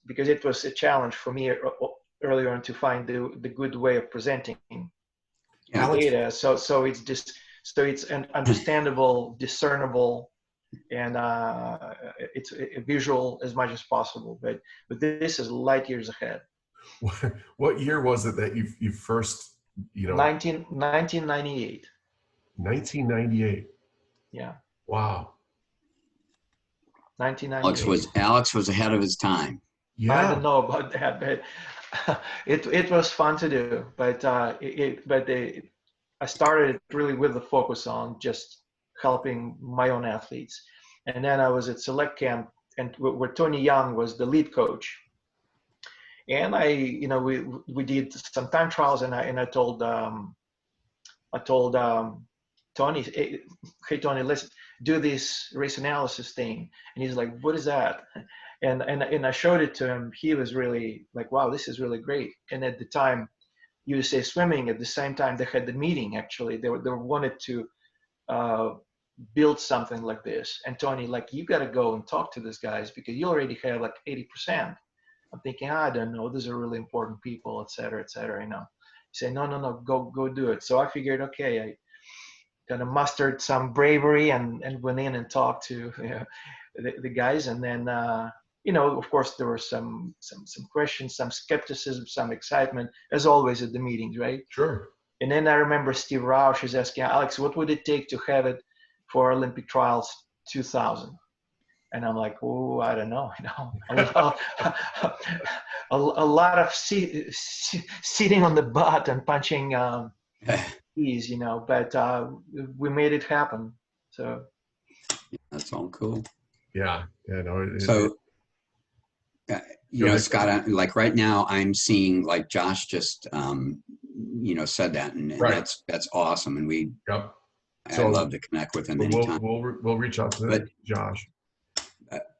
because it was a challenge for me earlier on to find the good way of presenting data. So it's just, so it's an understandable, discernible, and it's visual as much as possible. But this is light years ahead. What year was it that you first, 1998. 1998. Yeah. Wow. 1998. Alex was ahead of his time. Yeah. I don't know about that, but it was fun to do. But I started really with the focus on just helping my own athletes, and then I was at Select Camp, and where Tony Young was the lead coach, and we did some time trials, and I told Tony, hey Tony, let's do this race analysis thing, and he's like, what is that? And I showed it to him. He was really like, wow, this is really great. And at the time, USA Swimming, at the same time, they had the meeting. Actually, they wanted to build something like this. And Tony, like, you got to go and talk to these guys because you already have like 80%. I'm thinking, I don't know, these are really important people, et cetera, et cetera. He said, no, go do it. So I figured, okay, I kind of mustered some bravery and went in and talked to the guys, and then. Of course, there were some questions, some skepticism, some excitement, as always at the meetings, right? Sure. And then I remember Steve Rausch is asking, Alex, what would it take to have it for Olympic trials 2000? And I'm like, oh, I don't know, a lot of sitting on the butt and punching keys, but we made it happen. So that's all cool. Yeah. Scott, like right now I'm seeing, like Josh just, said that, and right. that's awesome. And Yep. I'd love to connect with him anytime. We'll reach out to Josh.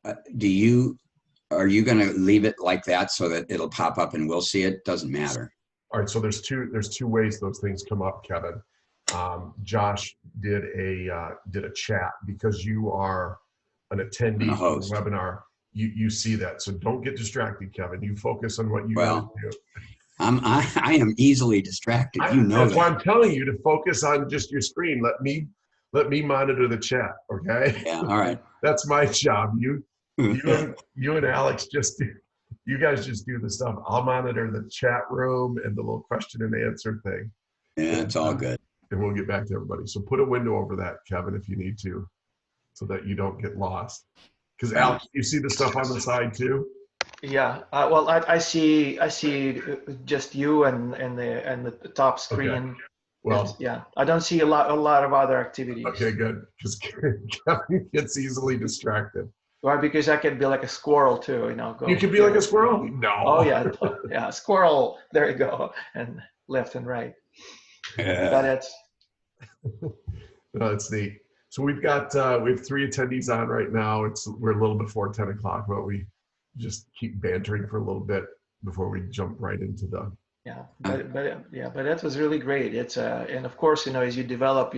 Are you going to leave it like that so that it'll pop up and we'll see it? Doesn't matter. All right. So there's two ways those things come up, Kevin. Josh did a chat because you are an attendee of the webinar. You see that, so don't get distracted, Kevin. You focus on what you got to do. I am easily distracted. That's why I'm telling you to focus on just your screen. Let me monitor the chat. Okay. Yeah. All right. That's my job. You and Alex you guys just do the stuff. I'll monitor the chat room and the little question and answer thing. Yeah, it's all good. And we'll get back to everybody. So put a window over that, Kevin, if you need to, so that you don't get lost. Because Alex, you see the stuff on the side too? Yeah. Well, I see just you and the top screen. Okay. Well, yeah, I don't see a lot of other activities. Okay, good. Because Kevin gets easily distracted. Well, because I can be like a squirrel too, You can be like a squirrel? No. Oh yeah, squirrel. There you go, and left and right. Yeah. That's. No, it's neat. So we have 3 attendees on right now. We're a little before 10 o'clock, but we just keep bantering for a little bit before we jump right into the. Yeah, but that was really great. It's and of course, as you develop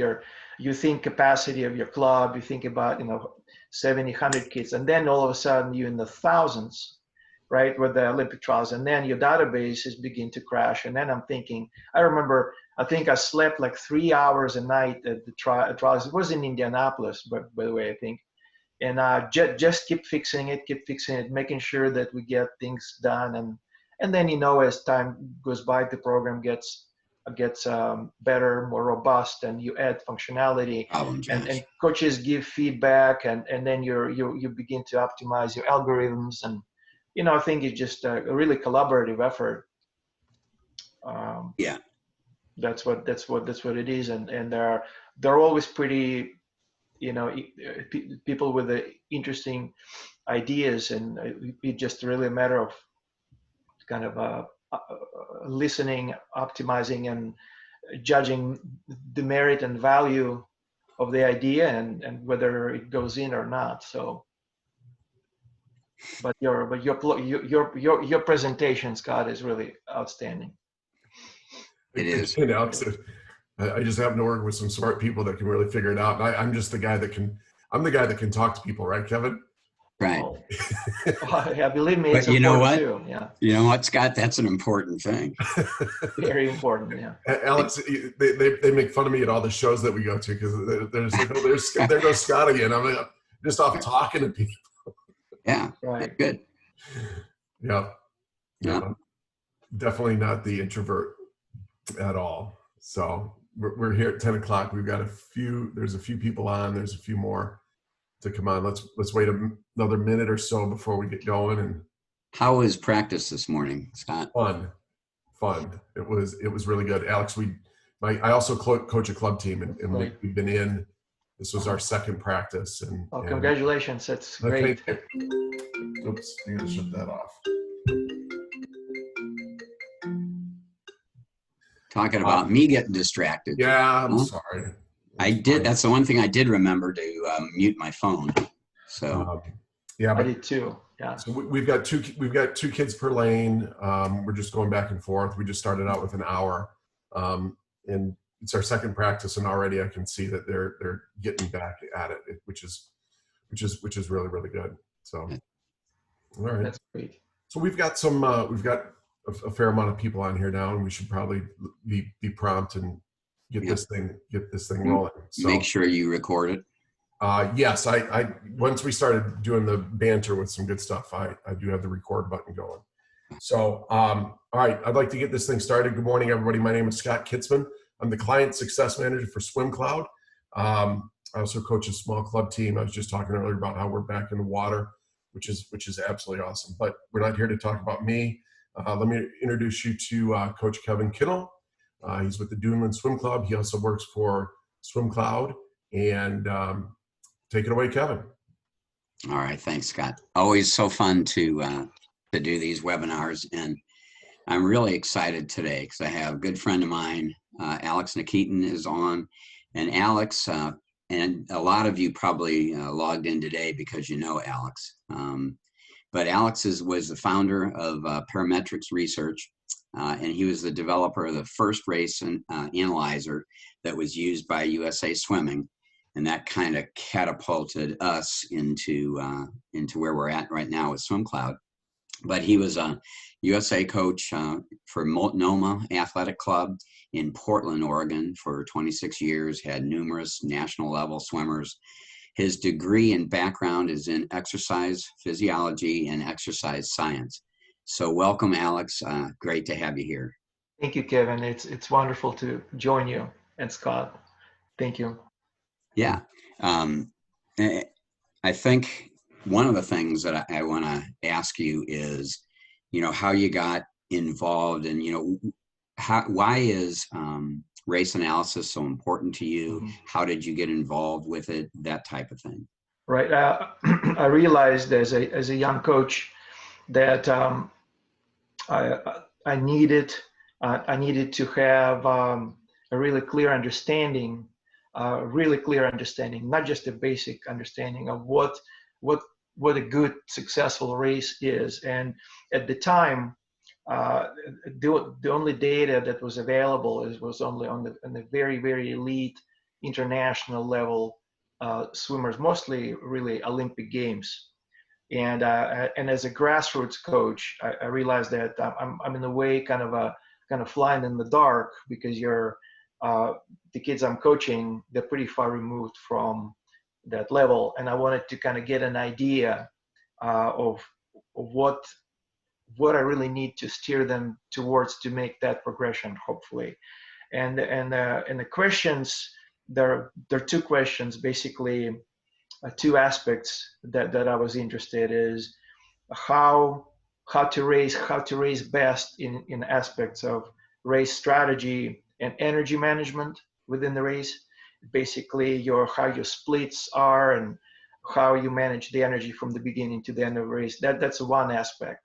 you think capacity of your club, you think about 70, 100 kids, and then all of a sudden you're in the thousands, right, with the Olympic trials, and then your databases begin to crash. And then I'm thinking, I think I slept like 3 hours a night at the trials. It was in Indianapolis, but by the way, I think. And just keep fixing it, making sure that we get things done. And then, as time goes by, the program gets better, more robust, and you add functionality. And coaches give feedback, and then you begin to optimize your algorithms. And, I think it's just a really collaborative effort. Yeah. That's what it is, and they're always pretty, people with interesting ideas, and it's just really a matter of kind of listening, optimizing, and judging the merit and value of the idea, and whether it goes in or not. So, but your presentation, Scott, is really outstanding. It is. And Alex, I just happen to work with some smart people that can really figure it out. And I'm just the guy that can talk to people, right, Kevin? Right. Oh, yeah, believe me, it's But you know important what? too. Yeah, You know what, Scott? That's an important thing. very important. Yeah. Alex, they make fun of me at all the shows that we go to because they're just like, oh, there goes Scott again. I'm like, just off talking to people. Yeah. Right. Good. Yeah. Yeah. Yeah. Definitely not the introvert at all. So we're here at 10 o'clock. We've got there's a few people on, there's a few more to come on. Let's wait another minute or so before we get going. And How was practice this morning, Scott? Fun. It was really good. Alex, I also coach a club team and Right. we've been in, this was our second practice. Oh, congratulations. That's great. Oops, I gotta shut that off. Talking about me getting distracted. Yeah, I'm sorry. I did. That's the one thing I did remember to mute my phone. So yeah, I did too. Yeah. So we've got two kids per lane. We're just going back and forth. We just started out with an hour, and it's our second practice, and already I can see that they're getting back at it, which is really, really good. So, all right. That's great. So we've got a fair amount of people on here now, and we should probably be prompt and get this thing rolling. So make sure you record it. Yes, I once we started doing the banter with some good stuff, I do have the record button going. So, all right, I'd like to get this thing started. Good morning, everybody. My name is Scott Kitzman. I'm the Client Success Manager for SwimCloud. I also coach a small club team. I was just talking earlier about how we're back in the water, which is absolutely awesome. But we're not here to talk about me. Let me introduce you to Coach Kevin Kinel. He's with the Duneland Swim Club. He also works for SwimCloud. And take it away, Kevin. All right, thanks, Scott. Always so fun to do these webinars, and I'm really excited today because I have a good friend of mine, Alex Nikitin, is on, and Alex, and a lot of you probably logged in today because you know Alex, but Alex was the founder of Parametrics Research, and he was the developer of the first race analyzer that was used by USA Swimming. And that kind of catapulted us into where we're at right now with SwimCloud. But he was a USA coach for Multnomah Athletic Club in Portland, Oregon for 26 years, had numerous national level swimmers. His degree and background is in exercise physiology and exercise science. So welcome, Alex. Great to have you here. Thank you, Kevin. It's wonderful to join you and Scott. Thank you. Yeah. I think one of the things that I want to ask you is, how you got involved and, why is race analysis so important to you? Mm-hmm. How did you get involved with it? That type of thing. Right. I realized as a young coach that I needed to have a really clear understanding, not just a basic understanding of what a good successful race is. And at the time, the only data that was available was only on the very, very elite international level swimmers, mostly really Olympic Games. And as a grassroots coach, I realized that I'm in a way kind of flying in the dark because the kids I'm coaching, they're pretty far removed from that level, and I wanted to kind of get an idea of what I really need to steer them towards to make that progression, hopefully. And the questions, there are two questions, basically two aspects that I was interested is how to race best in aspects of race strategy and energy management within the race. Basically, how your splits are and how you manage the energy from the beginning to the end of the race. That's one aspect.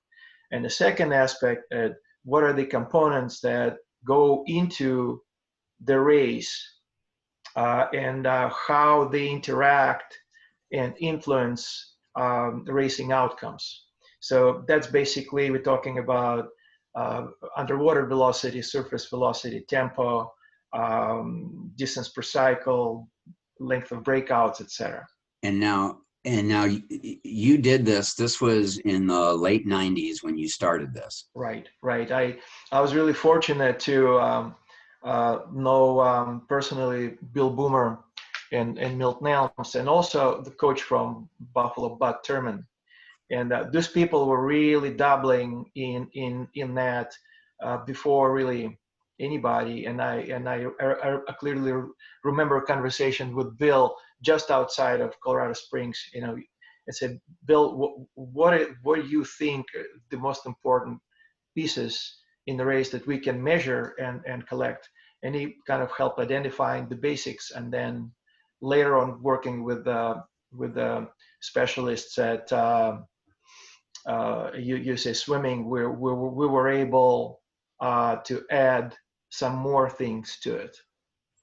And the second aspect, what are the components that go into the race and how they interact and influence the racing outcomes. So that's basically, we're talking about underwater velocity, surface velocity, tempo, distance per cycle, length of breakouts, etc. And now, And now you did this. This was in the late 90s when you started this. Right, right. I was really fortunate to know personally Bill Boomer and Milton Elms, and also the coach from Buffalo, Bud Turman. And those people were really dabbling in that before really anybody. And I clearly remember a conversation with Bill just outside of Colorado Springs. You know, I said, Bill, what do you think the most important pieces in the race that we can measure and collect? And he kind of helped identifying the basics, and then later on working with the specialists at you say swimming, we were able to add some more things to it.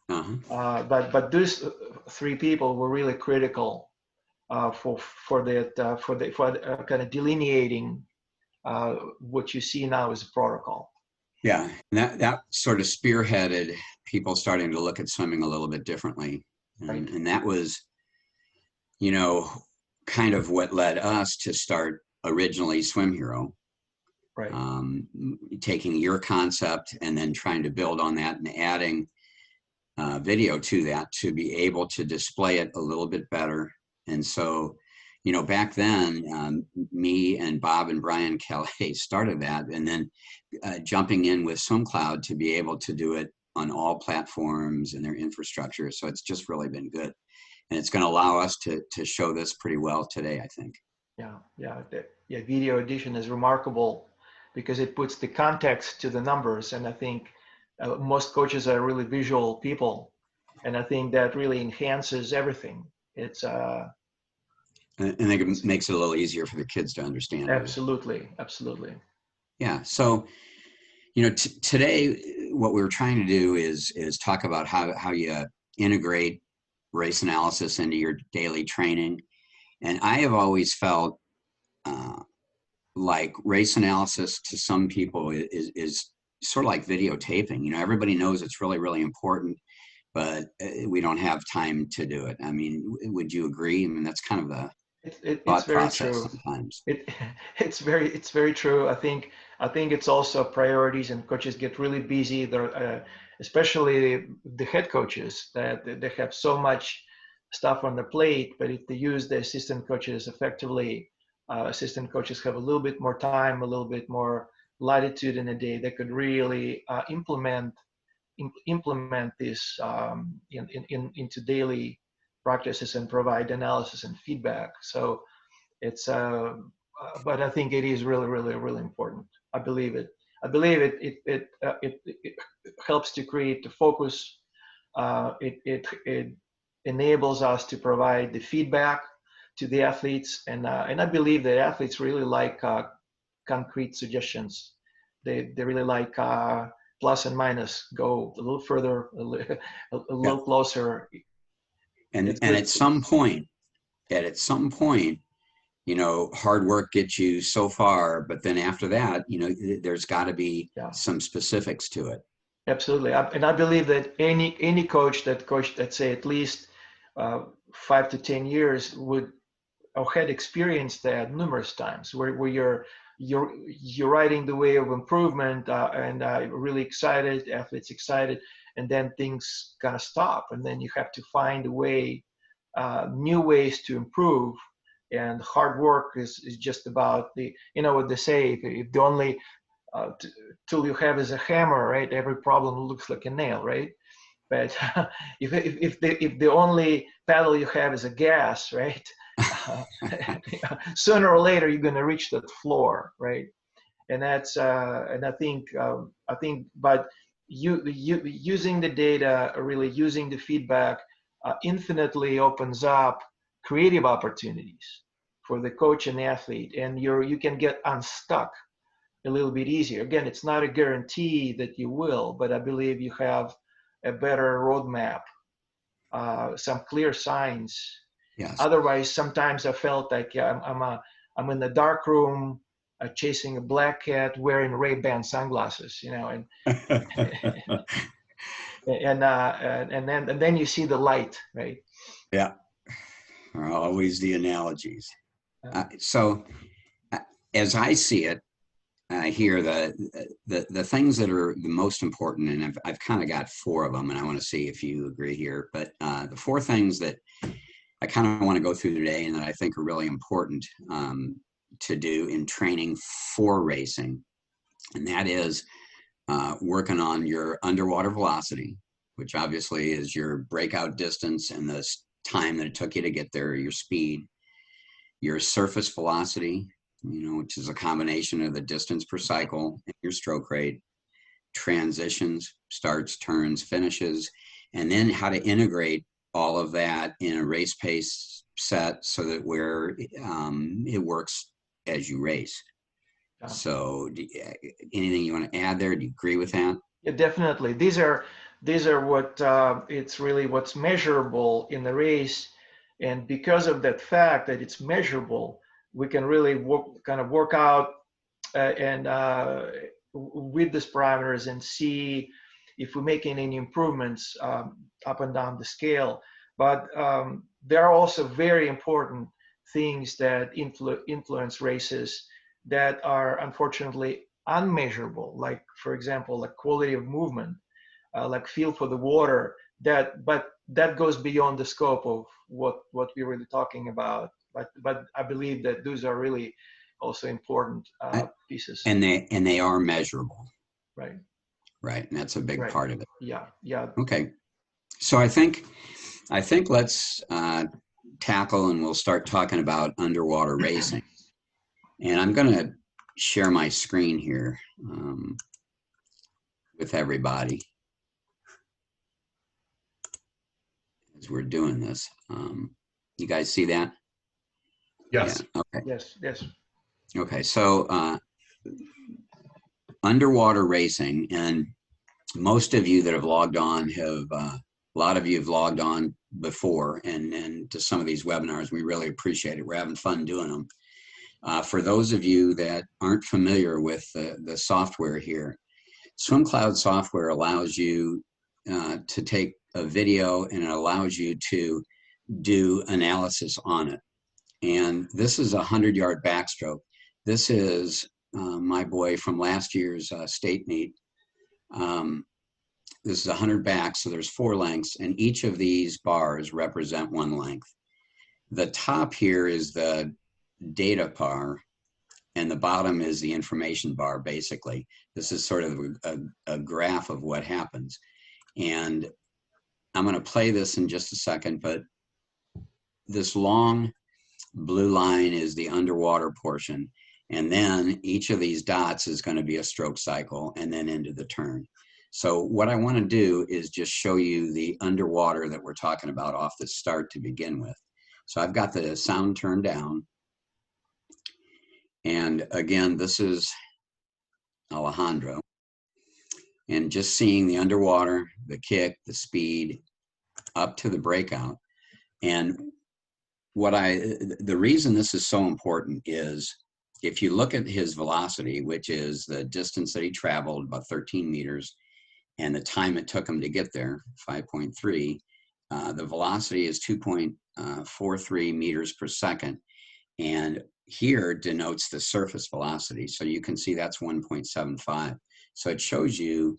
But those three people were really critical for kind of delineating what you see now as a protocol. Yeah, and that sort of spearheaded people starting to look at swimming a little bit differently. Right. And that was, you know, kind of what led us to start originally Swim Hero. Right. Taking your concept and then trying to build on that and adding video to that to be able to display it a little bit better. And so, you know, back then, me and Bob and Brian Calais started that, and then jumping in with SwimCloud to be able to do it on all platforms and their infrastructure. So it's just really been good. And it's going to allow us to show this pretty well today, I think. Yeah. Video edition is remarkable because it puts the context to the numbers. And I think most coaches are really visual people. And I think that really enhances everything. It's and I think it makes it a little easier for the kids to understand. Absolutely. Yeah. So, you know, today what we were trying to do is talk about how you integrate race analysis into your daily training. And I have always felt like race analysis to some people is sort of like videotaping. You know, everybody knows it's really, really important, but we don't have time to do it. I mean, would you agree? I mean, that's kind of the it's very true. Sometimes. It's very true. I think it's also priorities, and coaches get really busy. They're especially the head coaches, that they have so much stuff on their plate. But if they use the assistant coaches effectively, assistant coaches have a little bit more time, a little bit more latitude in a day. They could really implement this into daily practices and provide analysis and feedback. So it's but I think it is really, really, really important. I believe it. It helps to create the focus. It enables us to provide the feedback to the athletes, and I believe that athletes really like concrete suggestions. They really like plus and minus, go a little further, a little closer. And at some point, you know, hard work gets you so far, but then after that, you know, there's got to be some specifics to it. Absolutely, and I believe that any coach that coached, let's say, at least 5 to 10 years would or had experienced that numerous times, where you're riding the wave of improvement and really excited, athletes excited, and then things kind of stop, and then you have to find a way, new ways to improve. And hard work is just about you know what they say, if the only tool you have is a hammer, right? Every problem looks like a nail, right? But if the only paddle you have is a gas, right? Sooner or later you're going to reach that floor, right? And that's and I think but you using the data, really using the feedback, infinitely opens up creative opportunities for the coach and the athlete, and you can get unstuck a little bit easier. Again, it's not a guarantee that you will, but I believe you have a better roadmap, some clear signs. Yes. Otherwise, sometimes I felt like I'm in the dark room chasing a black cat wearing Ray-Ban sunglasses, you know, and and then you see the light, right? Yeah. are always the analogies. So as I see it, here, the things that are the most important, and I've kind of got 4 of them, and I want to see if you agree here, but the 4 things that I kind of want to go through today and that I think are really important to do in training for racing, and that is working on your underwater velocity, which obviously is your breakout distance and the time that it took you to get there, your speed, your surface velocity, which is a combination of the distance per cycle and your stroke rate, transitions, starts, turns, finishes, and then how to integrate all of that in a race pace set so that where it works as you race. So anything you want to add there? Do you agree with that? Yeah, definitely. These are what it's really what's measurable in the race, and because of that fact that it's measurable, we can really work out and with these parameters and see if we're making any improvements up and down the scale. But there are also very important things that influence races that are unfortunately unmeasurable, like, for example, like quality of movement, like feel for the water, but that goes beyond the scope of what we're really talking about. But I believe that those are really also important pieces. And they are measurable. Right. Right, and that's a big part of it. Yeah. Okay, so I think let's tackle, and we'll start talking about underwater racing. And I'm going to share my screen here with everybody as we're doing this. You guys see that? Yes. Yeah. Okay. Yes. Okay, so underwater racing, and most of you that have logged on a lot of you have logged on before, and to some of these webinars, we really appreciate it. We're having fun doing them. For those of you that aren't familiar with the software here, SwimCloud software allows you to take a video, and it allows you to do analysis on it. And this is a 100-yard backstroke. This is my boy from last year's state meet. This is 100 back, so there's 4 lengths, and each of these bars represent 1 length. The top here is the data bar, and the bottom is the information bar, basically. This is sort of a graph of what happens. And I'm going to play this in just a second, but this long blue line is the underwater portion. And then each of these dots is going to be a stroke cycle and then into the turn. So what I want to do is just show you the underwater that we're talking about off the start to begin with. So I've got the sound turned down. And again, this is Alejandro. And just seeing the underwater, the kick, the speed, up to the breakout. And the reason this is so important is if you look at his velocity, which is the distance that he traveled, about 13 meters, and the time it took him to get there, 5.3, the velocity is 2.43 meters per second. And here denotes the surface velocity. So you can see that's 1.75. So it shows you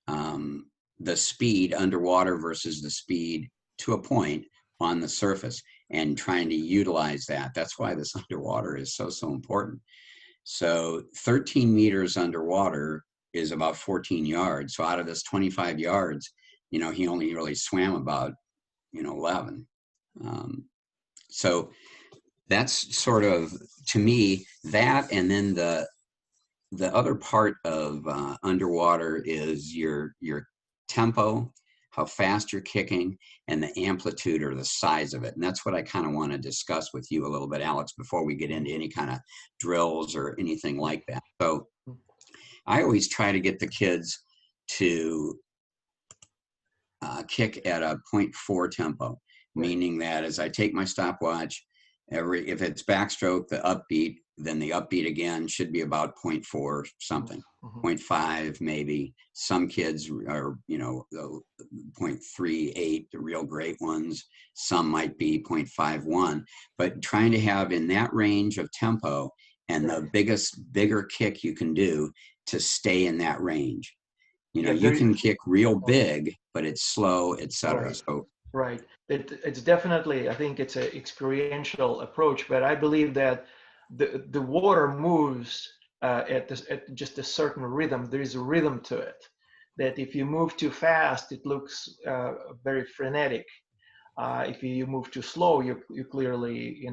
the speed underwater versus the speed to a point on the surface, and trying to utilize that. That's why this underwater is so important. So 13 meters underwater is about 14 yards. So out of this 25 yards, he only really swam about, 11. So that's sort of, to me, that, and then the other part of underwater is your tempo, how fast you're kicking, and the amplitude or the size of it. And that's what I kind of want to discuss with you a little bit, Alex, before we get into any kind of drills or anything like that. So I always try to get the kids to kick at a 0.4 tempo, meaning that as I take my stopwatch, If it's backstroke, the upbeat, then the upbeat again should be about 0.4 something, 0.5 maybe. Some kids are, 0.38, the real great ones. Some might be 0.51, but trying to have in that range of tempo and the bigger kick you can do to stay in that range. You can kick real big, but it's slow, etc. So right. It's definitely, I think it's an experiential approach, but I believe that the water moves at just a certain rhythm. There is a rhythm to it. That if you move too fast, it looks very frenetic. If you move too slow, you clearly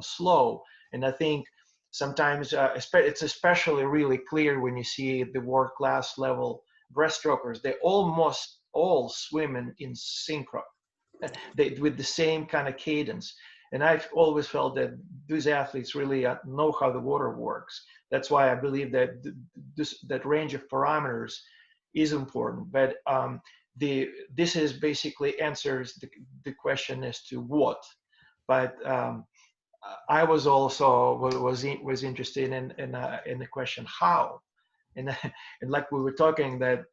slow. And I think sometimes it's especially really clear when you see the world class level breaststrokers. They almost all swim in synchro. With the same kind of cadence. And I've always felt that these athletes really know how the water works. That's why I believe that that range of parameters is important. But this is basically answers the question as to what. But I was also was interested in the question how. And like we were talking that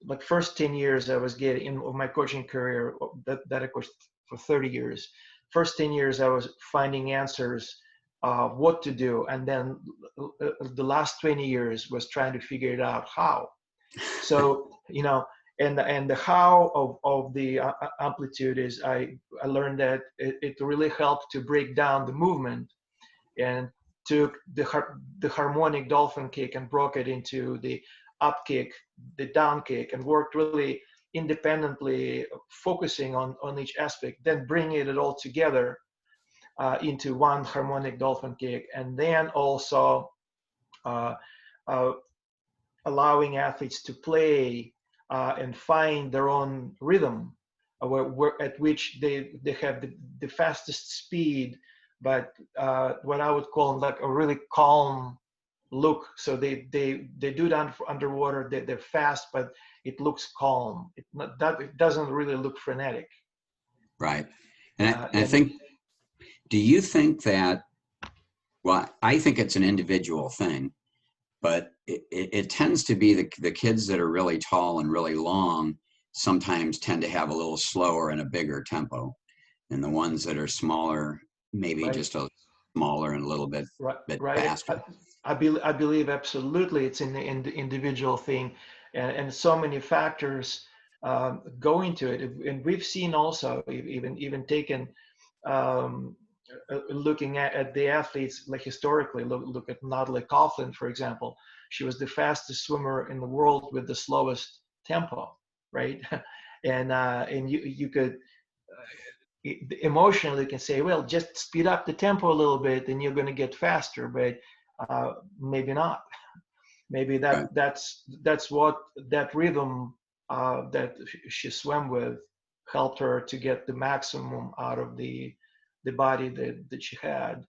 like first 10 years I was getting in my coaching career that I coached for 30 years. First 10 years I was finding answers what to do, and then the last 20 years was trying to figure it out how. So and the how of the amplitude is I learned that it really helped to break down the movement and took the harmonic dolphin kick and broke it into the up kick, the down kick, and worked really independently, focusing on each aspect, then bringing it all together into one harmonic dolphin kick, and then also uh, uh, allowing athletes to play and find their own rhythm, at which they have the fastest speed, but what I would call like a really calm look. So they do that underwater. They're fast, but it looks calm. It doesn't really look frenetic. Right. And I think, do you think that, well, I think it's an individual thing, but it tends to be the kids that are really tall and really long sometimes tend to have a little slower and a bigger tempo. And the ones that are smaller, maybe just a smaller and a little bit, faster. I believe absolutely it's in the individual thing, and so many factors go into it. And we've seen also even taken looking at the athletes, like historically, look at Natalie Coughlin, for example. She was the fastest swimmer in the world with the slowest tempo, right? And you could emotionally can say, well, just speed up the tempo a little bit and you're going to get faster, but maybe not. Maybe that's what that rhythm that she swam with helped her to get the maximum out of the body that she had.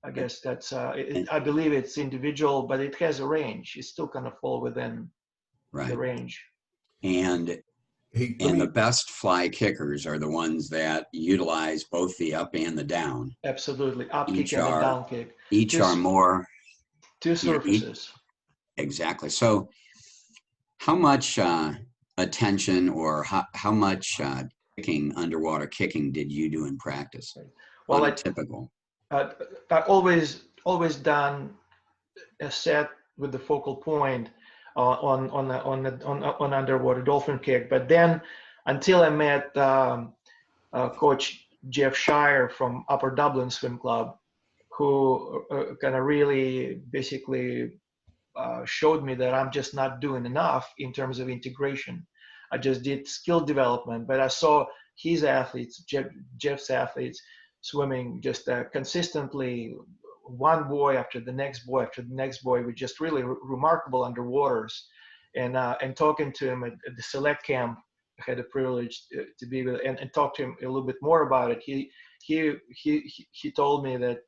I guess that's I believe it's individual, but it has a range. It's still going to fall within the range. And the best fly kickers are the ones that utilize both the up and the down. Absolutely, up kick and the down kick. Each are more two surfaces. Exactly. So, how much attention or how much kicking, underwater kicking, did you do in practice? Well, typical. I always done a set with the focal point on underwater dolphin kick, but then until I met Coach Jeff Shire from Upper Dublin Swim Club, who kind of really basically showed me that I'm just not doing enough in terms of integration. I just did skill development, but I saw his athletes, Jeff's athletes, swimming just consistently, one boy after the next boy after the next boy, with just really remarkable underwaters. And talking to him at the select camp, I had the privilege to be with and talk to him a little bit more about it. He told me that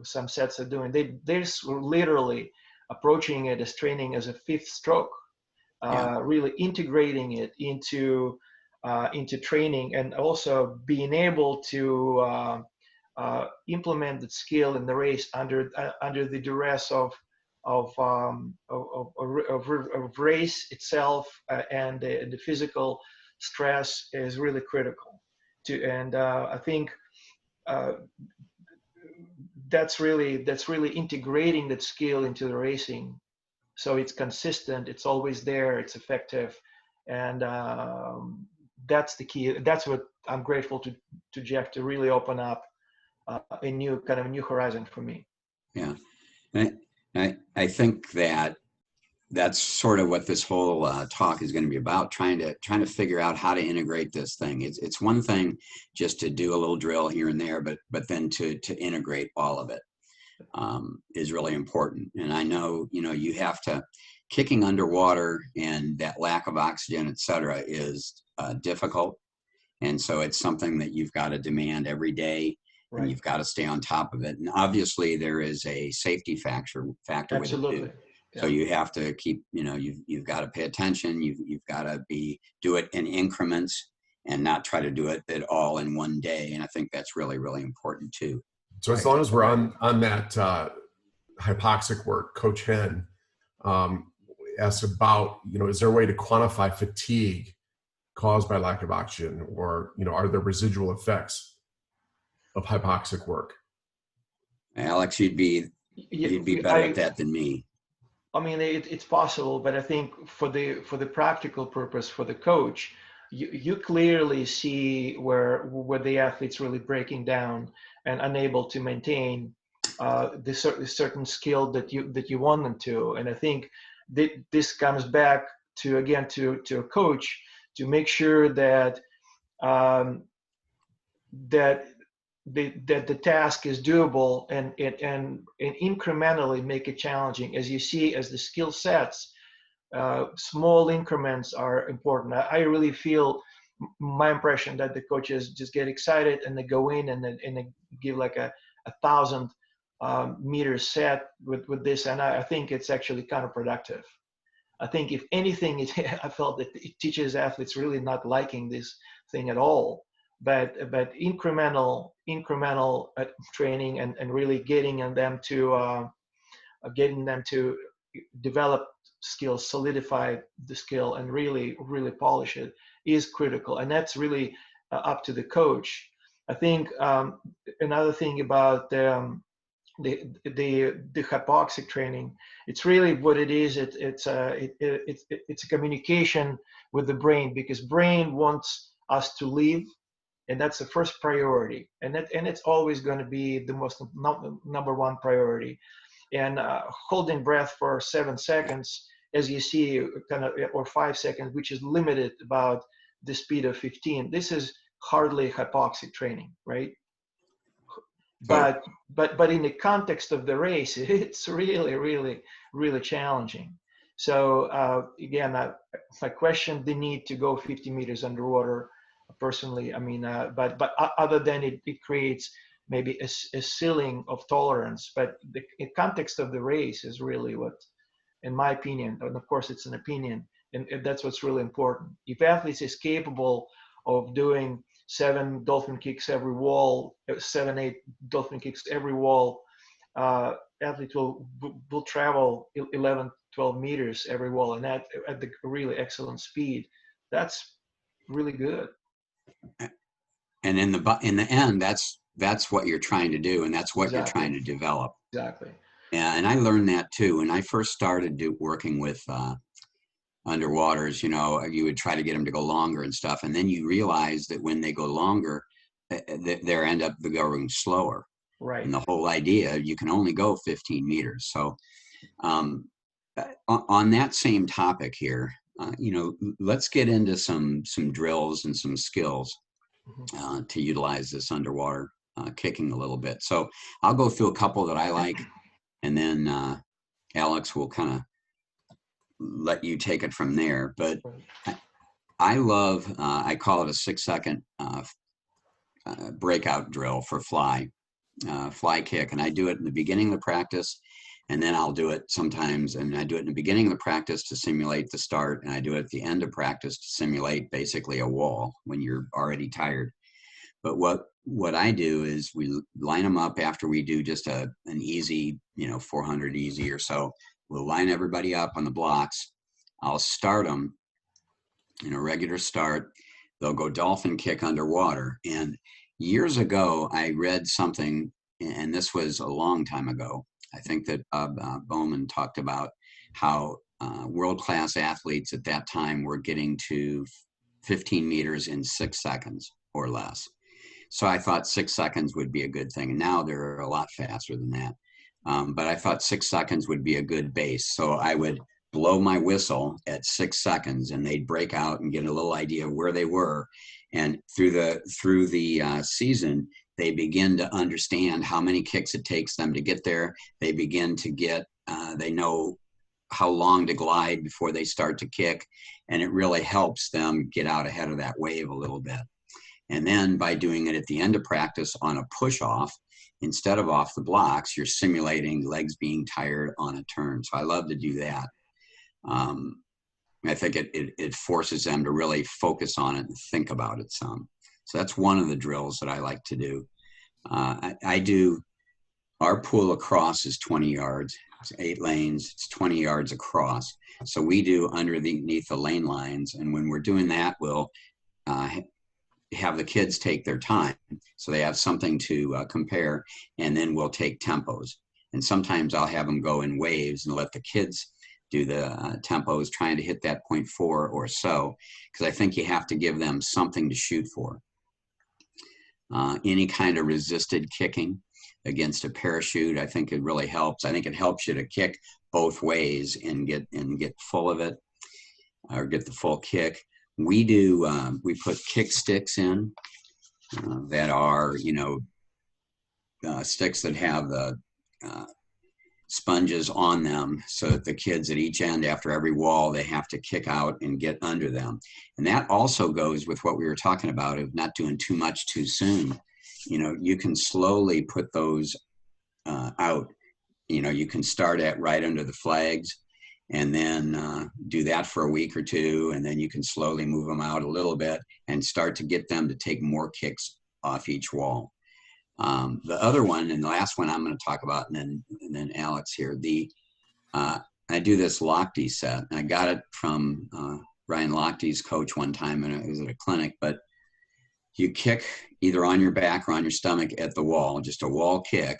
some sets are doing. They're literally approaching it as training as a fifth stroke, really integrating it into training, and also being able to implement that skill in the race under the duress of race itself, and the physical stress is really critical. And I think uh, that's really integrating that skill into the racing, so it's consistent, it's always there, it's effective, and that's the key. That's what I'm grateful to Jeff to really open up a new horizon for me. Yeah, I think that's sort of what this whole talk is going to be about, trying to figure out how to integrate this thing. It's one thing just to do a little drill here and there, but then to integrate all of it is really important. And I know, you have to, kicking underwater and that lack of oxygen, et cetera, is difficult. And so it's something that you've got to demand every day. Right. And you've got to stay on top of it. And obviously there is a safety factor Absolutely. with it too. Yeah. So you have to keep, you've got to pay attention. You've got to do it in increments and not try to do it at all in one day. And I think that's really, really important too. So as long as we're on that hypoxic work, Coach Hen asked about, is there a way to quantify fatigue caused by lack of oxygen, or, are there residual effects of hypoxic work? Alex, you'd be better at that than me. I mean, it's possible, but I think for the practical purpose, for the coach, you clearly see where the athlete's really breaking down and unable to maintain the certain skill that you want them to. And I think this comes back to a coach to make sure that that the task is doable and incrementally make it challenging. As you see, as the skill sets, small increments are important. I really feel, my impression, that the coaches just get excited and they go in and they give like a 1,000 meter set with this, and I think it's actually counterproductive. I think if anything, I felt that it teaches athletes really not liking this thing at all. But incremental training and really getting them to develop skills, solidify the skill, and really polish it is critical. And that's really up to the coach. I think another thing about the hypoxic training, it's really what it is. It's a communication with the brain, because brain wants us to live. And that's the first priority, and it's always going to be the most number one priority. And holding breath for 7 seconds, as you see, or 5 seconds, which is limited about the speed of 15. This is hardly hypoxic training, right? But in the context of the race, it's really challenging. So again, I question the need to go 50 meters underwater. Personally, I mean, but other than it creates maybe a ceiling of tolerance, but the context of the race is really what, in my opinion, and of course it's an opinion, and that's what's really important. If athletes is capable of doing 7 dolphin kicks every wall, 7, 8 dolphin kicks every wall, athletes will travel 11, 12 meters every wall, and that at the really excellent speed. That's really good. And in the end, that's what you're trying to do, and that's what Exactly. You're trying to develop. Exactly. Yeah, and I learned that too. When I first started working with underwaters, you would try to get them to go longer and stuff, and then you realize that when they go longer, they end up going slower. Right. And the whole idea, you can only go 15 meters. So on that same topic here, let's get into some drills and some skills to utilize this underwater kicking a little bit. So I'll go through a couple that I like, and then Alex will kind of let you take it from there. But I love, I call it a 6-second breakout drill for fly kick. And I do it in the beginning of the practice, and then I'll do it sometimes, and I do it in the beginning of the practice to simulate the start, and I do it at the end of practice to simulate basically a wall when you're already tired. But what I do is we line them up after we do just an easy, 400 easy or so. We'll line everybody up on the blocks. I'll start them in a regular start. They'll go dolphin kick underwater. And years ago, I read something, and this was a long time ago. I think that Bowman talked about how world-class athletes at that time were getting to 15 meters in 6 seconds or less. So I thought 6 seconds would be a good thing. And now they're a lot faster than that. But I thought 6 seconds would be a good base. So I would blow my whistle at 6 seconds, and they'd break out and get a little idea of where they were. And through the season, they begin to understand how many kicks it takes them to get there. They begin to get, they know how long to glide before they start to kick. And it really helps them get out ahead of that wave a little bit. And then by doing it at the end of practice on a push off, instead of off the blocks, you're simulating legs being tired on a turn. So I love to do that. I think it forces them to really focus on it and think about it some. So that's one of the drills that I like to do. Our pool across is 20 yards. It's 8 lanes. It's 20 yards across. So we do underneath the lane lines. And when we're doing that, we'll have the kids take their time. So they have something to compare. And then we'll take tempos. And sometimes I'll have them go in waves and let the kids do the tempos, trying to hit that 0.4 or so, because I think you have to give them something to shoot for. Any kind of resisted kicking against a parachute, I think it really helps. I think it helps you to kick both ways and get full of it, or get the full kick. We put kick sticks in that are, sticks that have the sponges on them, so that the kids at each end, after every wall, they have to kick out and get under them. And that also goes with what we were talking about of not doing too much too soon. You can slowly put those out. You can start at right under the flags, and then do that for a week or two, and then you can slowly move them out a little bit and start to get them to take more kicks off each wall. The other one, and the last one I'm going to talk about, and then Alex here, I do this Lochte set. I got it from Ryan Lochte's coach one time, and it was at a clinic, but you kick either on your back or on your stomach at the wall, just a wall kick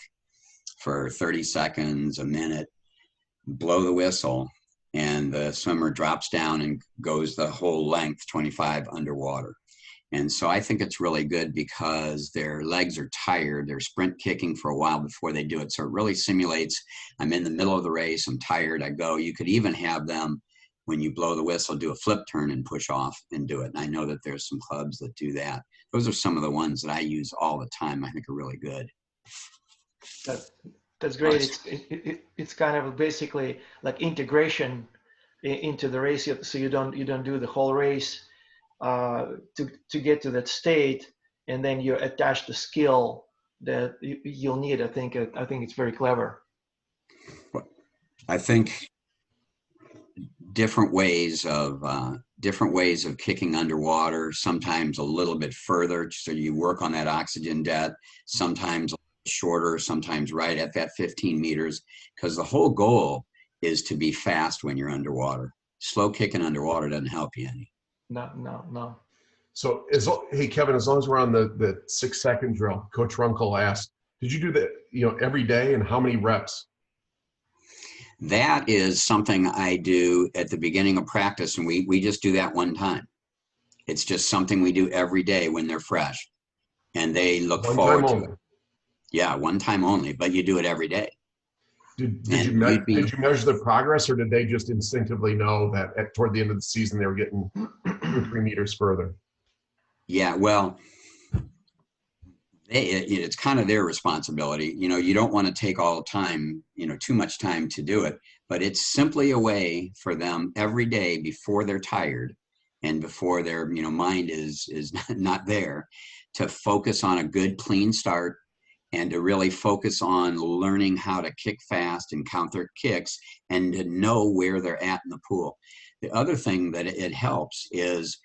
for 30 seconds, a minute, blow the whistle, and the swimmer drops down and goes the whole length, 25 underwater. And so I think it's really good because their legs are tired. They're sprint kicking for a while before they do it. So it really simulates, I'm in the middle of the race, I'm tired, I go. You could even have them, when you blow the whistle, do a flip turn and push off and do it. And I know that there's some clubs that do that. Those are some of the ones that I use all the time. I think are really good. That's great. It's kind of basically like integration into the race, so you don't do the whole race to get to that state, and then you attach the skill that you'll need. I think it's very clever. I think different ways of kicking underwater, sometimes a little bit further, so you work on that oxygen debt, sometimes shorter, sometimes right at that 15 meters, because the whole goal is to be fast when you're underwater. Slow kicking underwater doesn't help you any. No. So, hey, Kevin, as long as we're on the 6 second drill, Coach Runkle asked, did you do that, every day, and how many reps? That is something I do at the beginning of practice, and we just do that one time. It's just something we do every day when they're fresh, and they look forward to it. Yeah, one time only, but you do it every day. Did you measure the progress, or did they just instinctively know that toward the end of the season they were getting 2 or 3 meters further? Yeah, well, it's kind of their responsibility. You don't want to take all the time, too much time to do it, but it's simply a way for them every day before they're tired and before their mind is not there, to focus on a good clean start and to really focus on learning how to kick fast and count their kicks and to know where they're at in the pool. The other thing that it helps is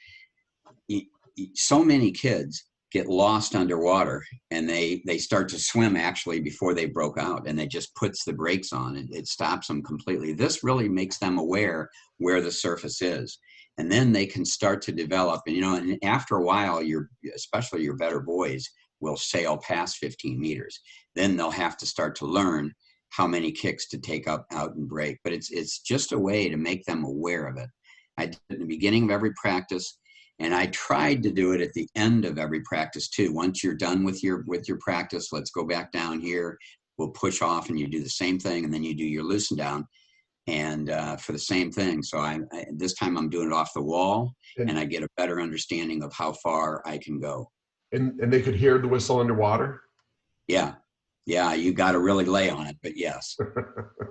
so many kids get lost underwater, and they start to swim actually before they broke out, and they just puts the brakes on, and it stops them completely. This really makes them aware where the surface is, and then they can start to develop. And and after a while, especially your better boys will sail past 15 meters. Then they'll have to start to learn how many kicks to take out and break. But it's just a way to make them aware of it. I did it at the beginning of every practice, and I tried to do it at the end of every practice too. Once you're done with your practice, let's go back down here. We'll push off, and you do the same thing, and then you do your loosen down, and for the same thing. So this time I'm doing it off the wall, and I get a better understanding of how far I can go. And they could hear the whistle underwater? Yeah. Yeah, you got to really lay on it, but yes.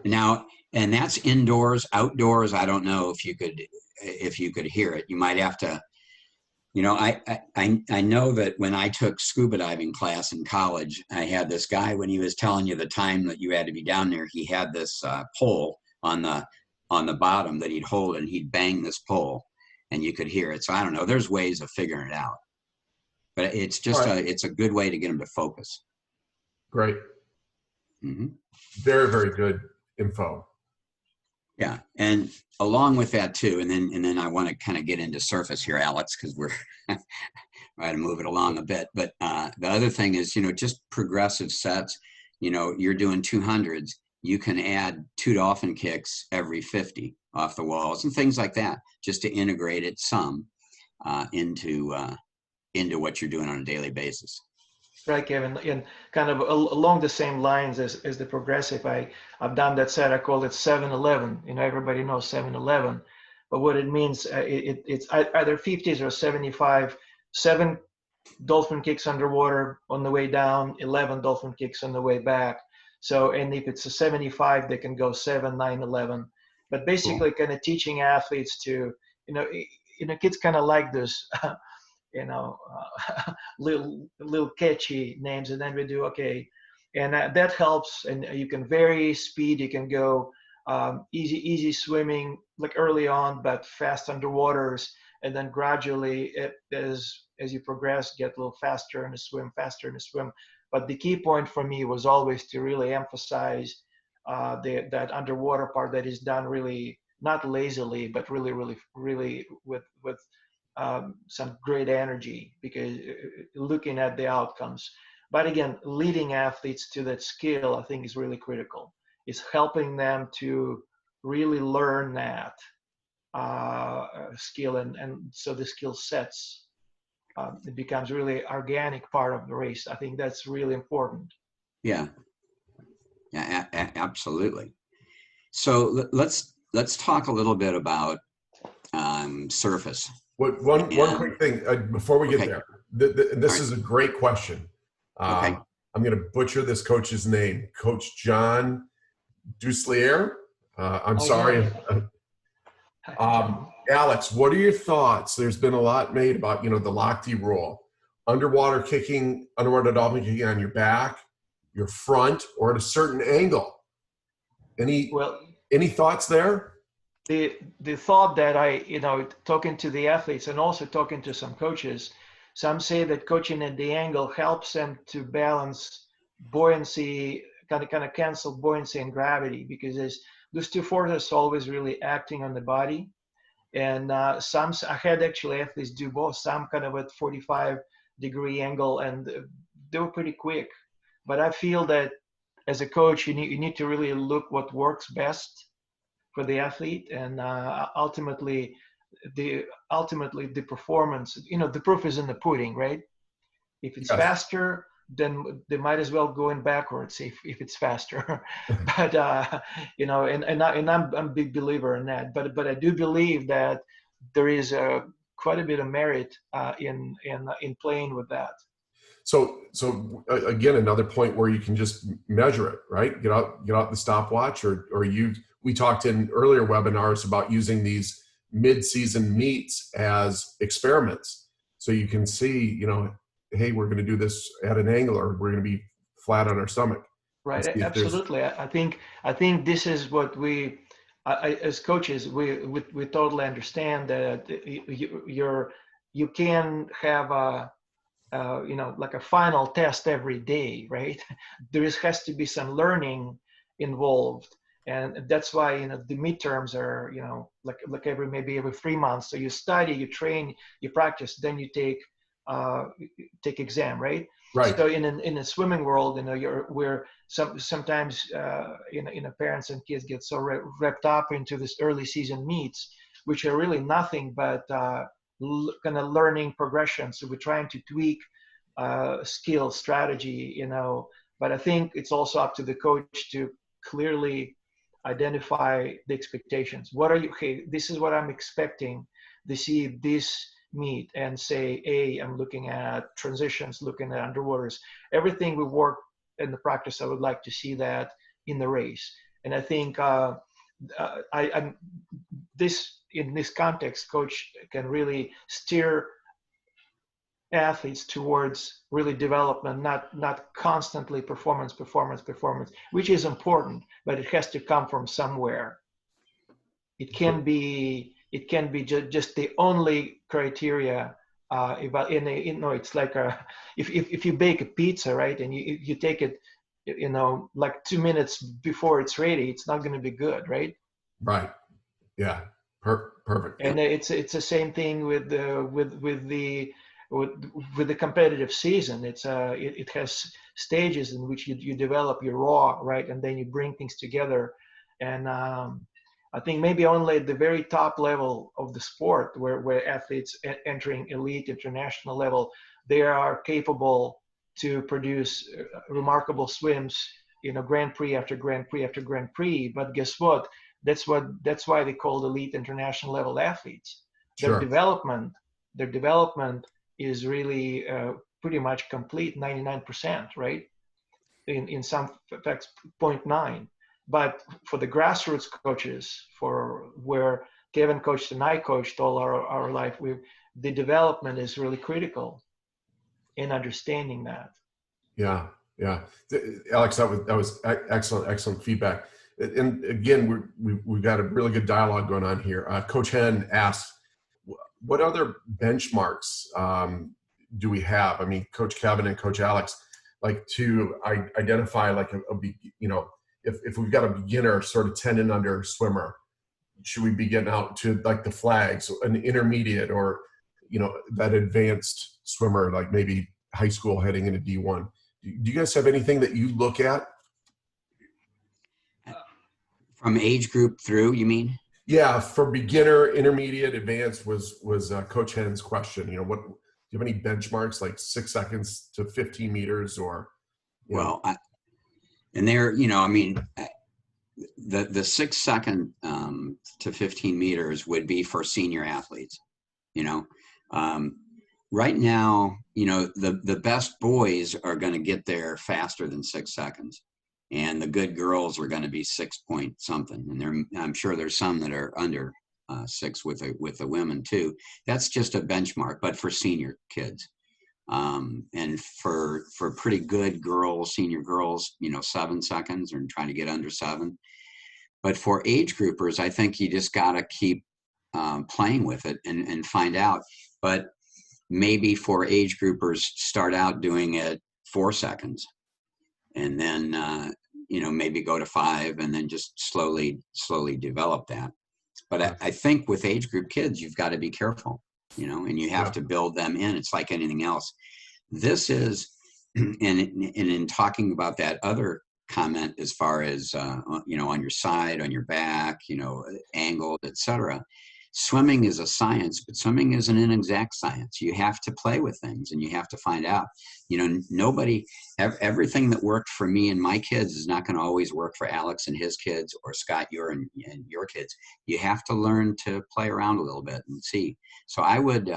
Now, and that's indoors. Outdoors, I don't know if you could hear it. You might have to, I know that when I took scuba diving class in college, I had this guy, when he was telling you the time that you had to be down there, he had this pole on the bottom that he'd hold, and he'd bang this pole, and you could hear it. So I don't know. There's ways of figuring it out, but it's just it's a good way to get them to focus. Great. Mm-hmm. Very, very good info. Yeah, and along with that too, and then I want to kind of get into surface here, Alex, because we're trying to move it along a bit. But the other thing is, just progressive sets. You're doing 200s. You can add 2 dolphin kicks every 50 off the walls and things like that, just to integrate it some into what you're doing on a daily basis. Right, Kevin, and kind of along the same lines as the progressive, I've done that set. I call it 7-11. Everybody knows 7-11, but what it means, it's either 50s or 75. 7 dolphin kicks underwater on the way down, 11 dolphin kicks on the way back. So, and if it's a 75, they can go 7, 9, 11. But basically, kind of teaching athletes to, kids kind of like this. Little catchy names, and then we do and that helps. And you can vary speed. You can go easy swimming like early on, but fast underwaters, and then gradually as you progress, get a little faster in the swim, But the key point for me was always to really emphasize that underwater part that is done really not lazily, but really with some great energy, because looking at the outcomes. But again, leading athletes to that skill, I think, is really critical. It's helping them to really learn that skill, and so the skill sets, it becomes really organic part of the race. I think that's really important. Yeah, absolutely. So let's talk a little bit about surface. One quick thing before we get there. This is a great question. I'm going to butcher this coach's name, Coach John Duslier. I'm sorry. Yeah. Alex, what are your thoughts? There's been a lot made about the Lochte rule, underwater dolphin kicking on your back, your front, or at a certain angle. Any thoughts there? The thought that talking to the athletes and also talking to some coaches, some say that coaching at the angle helps them to balance buoyancy, kind of cancel buoyancy and gravity, because those two forces always really acting on the body. And I had actually athletes do both, some kind of at 45-degree angle, and they were pretty quick. But I feel that as a coach, you need to really look what works best for the athlete, and ultimately the performance, the proof is in the pudding, right? If it's faster, then they might as well go in backwards if it's faster. But and I'm a big believer in that, but I do believe that there is quite a bit of merit in playing with that. So again, another point where you can just measure it, right? Get out the stopwatch, or we talked in earlier webinars about using these mid-season meets as experiments. So you can see, hey, we're going to do this at an angle, or we're going to be flat on our stomach. Right. Absolutely. I think this is what we, as coaches, we totally understand that you can have like a final test every day, right? Has to be some learning involved. And that's why, the midterms are, like maybe every 3 months. So you study, you train, you practice, then you take exam, right? Right. So in a swimming world, sometimes parents and kids get so wrapped up into this early season meets, which are really nothing but kind of learning progression. So we're trying to tweak skill, strategy, but I think it's also up to the coach to clearly identify the expectations. Okay, this is what I'm expecting to see this meet, and say, I'm looking at transitions, looking at underwaters, everything we work in the practice. I would like to see that in the race. And I think in this context, coach can really steer athletes towards really development, not constantly performance, which is important, but it has to come from somewhere. It can be just the only criteria. It's like if you bake a pizza, right, and you take it, like 2 minutes before it's ready, it's not going to be good, right? Right. Yeah. Perfect. And it's the same thing with the competitive season. It has stages in which you develop your raw, right, and then you bring things together. And I think maybe only at the very top level of the sport, where athletes entering elite international level, they are capable to produce remarkable swims, Grand Prix after Grand Prix after Grand Prix. But guess what? That's why they call elite international level athletes. Their Sure. development is really pretty much complete, 99%, right? In some facts, 0.9. But for the grassroots coaches, for where Kevin coached and I coached all our life, the development is really critical in understanding that. Yeah. Alex, that was excellent feedback. And again, we've got a really good dialogue going on here. Coach Hen asks, what other benchmarks do we have? I mean, Coach Kevin and Coach Alex, like to identify like if we've got a beginner sort of 10 and under swimmer, should we be getting out to like the flags, an intermediate, or that advanced swimmer, like maybe high school heading into D1? Do you guys have anything that you look at? From age group through, you mean? Yeah, for beginner, intermediate, advanced was Coach Hen's question. Do you have any benchmarks like 6 seconds to 15 meters or? And there, I mean, the 6 second to 15 meters would be for senior athletes. Right now, the best boys are going to get there faster than 6 seconds. And the good girls are going to be 6 point something, and I'm sure there's some that are under 6 with the women too. That's just a benchmark, but for senior kids, and for pretty good girls, senior girls, 7 seconds, and trying to get under 7. But for age groupers, I think you just got to keep playing with it and find out. But maybe for age groupers, start out doing it 4 seconds. And then, maybe go to 5, and then just slowly develop that. But I think with age group kids, you've got to be careful, and you have to build them in. It's like anything else. This is, and in talking about that other comment, as far as, on your side, on your back, angled, etc. Swimming is a science, but swimming isn't an exact science. You have to play with things, and you have to find out. Everything that worked for me and my kids is not going to always work for Alex and his kids, or Scott, and your kids. You have to learn to play around a little bit and see. So I would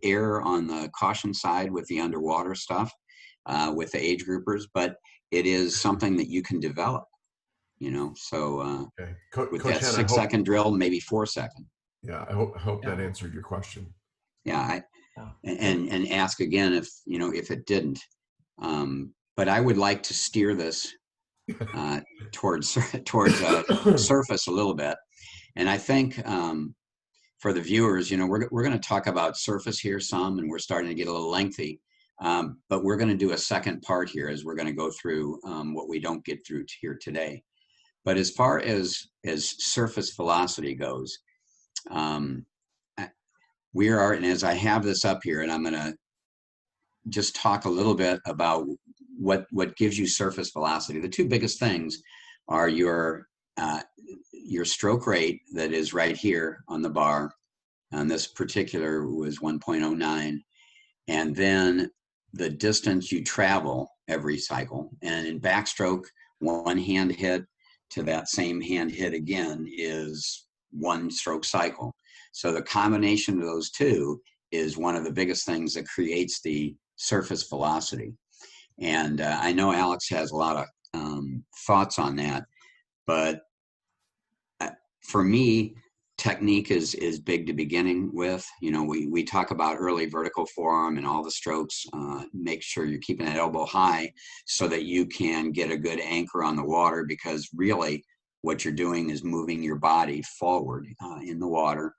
err on the caution side with the underwater stuff, with the age groupers, but it is something that you can develop. So okay. with Coach that Hen, 6 second drill, maybe 4 second. Yeah, I hope that answered your question. Yeah, and ask again if it didn't. But I would like to steer this towards surface a little bit, and I think for the viewers, we're going to talk about surface here some, and we're starting to get a little lengthy. But we're going to do a second part here as we're going to go through what we don't get through here today. But as far as surface velocity goes, we are, and as I have this up here, and I'm going to just talk a little bit about what gives you surface velocity. The two biggest things are your stroke rate that is right here on the bar, and this particular was 1.09, and then the distance you travel every cycle. And in backstroke, one hand hit to that same hand hit again is one stroke cycle. So the combination of those two is one of the biggest things that creates the surface velocity. And I know Alex has a lot of thoughts on that, but for me, technique is big to beginning with. We talk about early vertical forearm and all the strokes. Make sure you're keeping that elbow high so that you can get a good anchor on the water, because really what you're doing is moving your body forward in the water.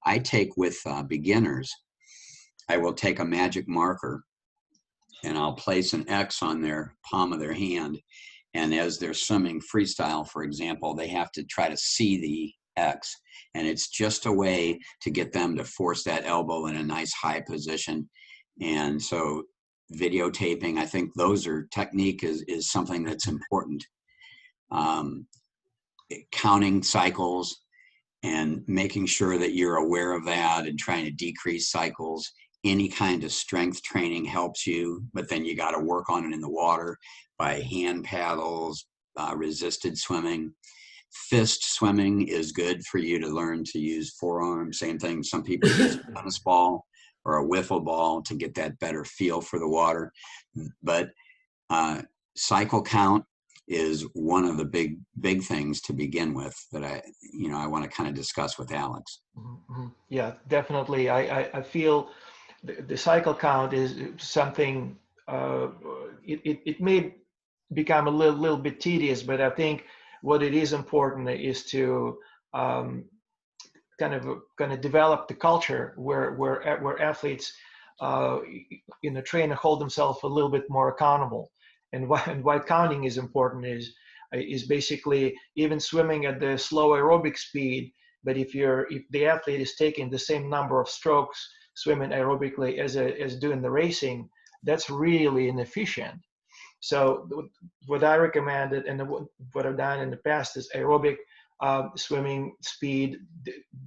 I take with beginners, I will take a magic marker and I'll place an X on their palm of their hand. And as they're swimming freestyle, for example, they have to try to see the X. And it's just a way to get them to force that elbow in a nice high position. And so videotaping, I think technique is something that's important. Counting cycles and making sure that you're aware of that and trying to decrease cycles. Any kind of strength training helps you, but then you got to work on it in the water by hand paddles, resisted swimming. Fist swimming is good for you to learn to use forearm. Same thing, some people use a tennis ball or a wiffle ball to get that better feel for the water. But cycle count is one of the big things to begin with that I want to kind of discuss with Alex. Mm-hmm. Yeah, definitely. I feel the cycle count is something, it may become a little bit tedious, but I think what it is important is to kind of develop the culture where athletes train and hold themselves a little bit more accountable. And why counting is important is basically even swimming at the slow aerobic speed. But if the athlete is taking the same number of strokes swimming aerobically as doing the racing, that's really inefficient. So what I recommended and what I've done in the past is aerobic swimming speed.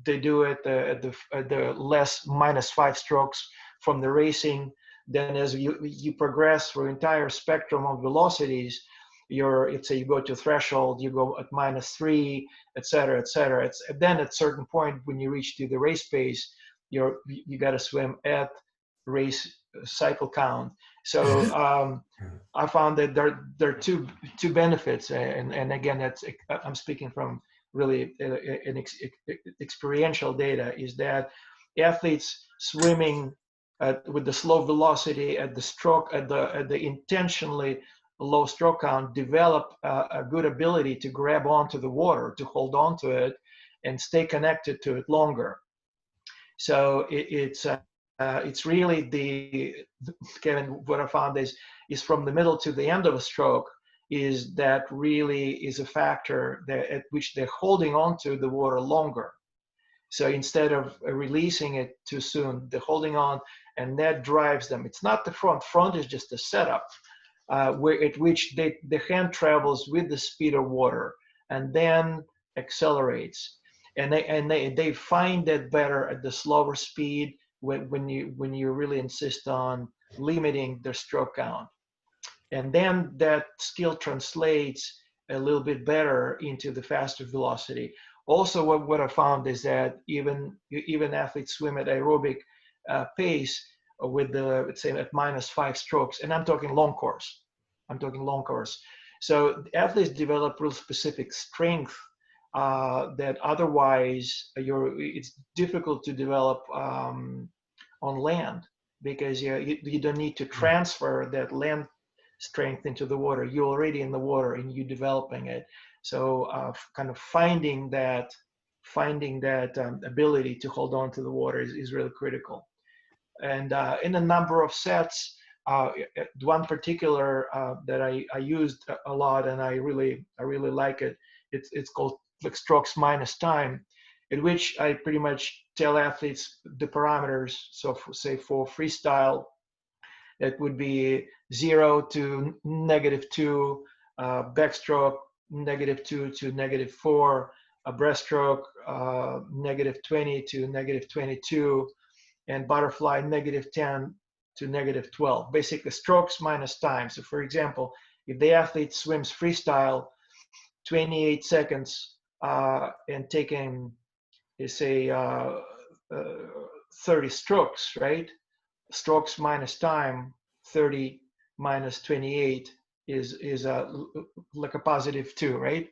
They do it at the less -5 strokes from the racing. Then as you progress through entire spectrum of velocities, let's say you go to threshold, you go at -3, et cetera, et cetera. Then at a certain point when you reach to the race pace, you got to swim at race cycle count. So I found that there are two benefits, and again, I'm speaking from really an experiential data, is that athletes swimming with the slow velocity at the intentionally low stroke count develop a good ability to grab onto the water, to hold on to it, and stay connected to it longer. So it's really Kevin, what I found is from the middle to the end of a stroke is that really is a factor at which they're holding on to the water longer. So instead of releasing it too soon, they're holding on, and that drives them. It's not the front. Front is just a setup at which the hand travels with the speed of water and then accelerates. And they find that better at the slower speed when you really insist on limiting their stroke count. And then that skill translates a little bit better into the faster velocity. Also, what I found is that even athletes swim at aerobic pace with let's say at -5 strokes, and I'm talking long course. So athletes develop real specific strength that otherwise it's difficult to develop on land, because you don't need to transfer that land strength into the water. You're already in the water and you're developing it. So kind of finding that finding that ability to hold on to the water is really critical. And in a number of sets, one particular that I used a lot, and I really like it. It's called like strokes minus time, in which I pretty much tell athletes the parameters. So say for freestyle, it would be 0 to -2, backstroke -2 to -4, a breaststroke -20 to -22, and butterfly -10 to -12. Basically, strokes minus time. So, for example, if the athlete swims freestyle 28 seconds and taking, say, 30 strokes, right? Strokes minus time, 30 minus 28 is like a +2, right?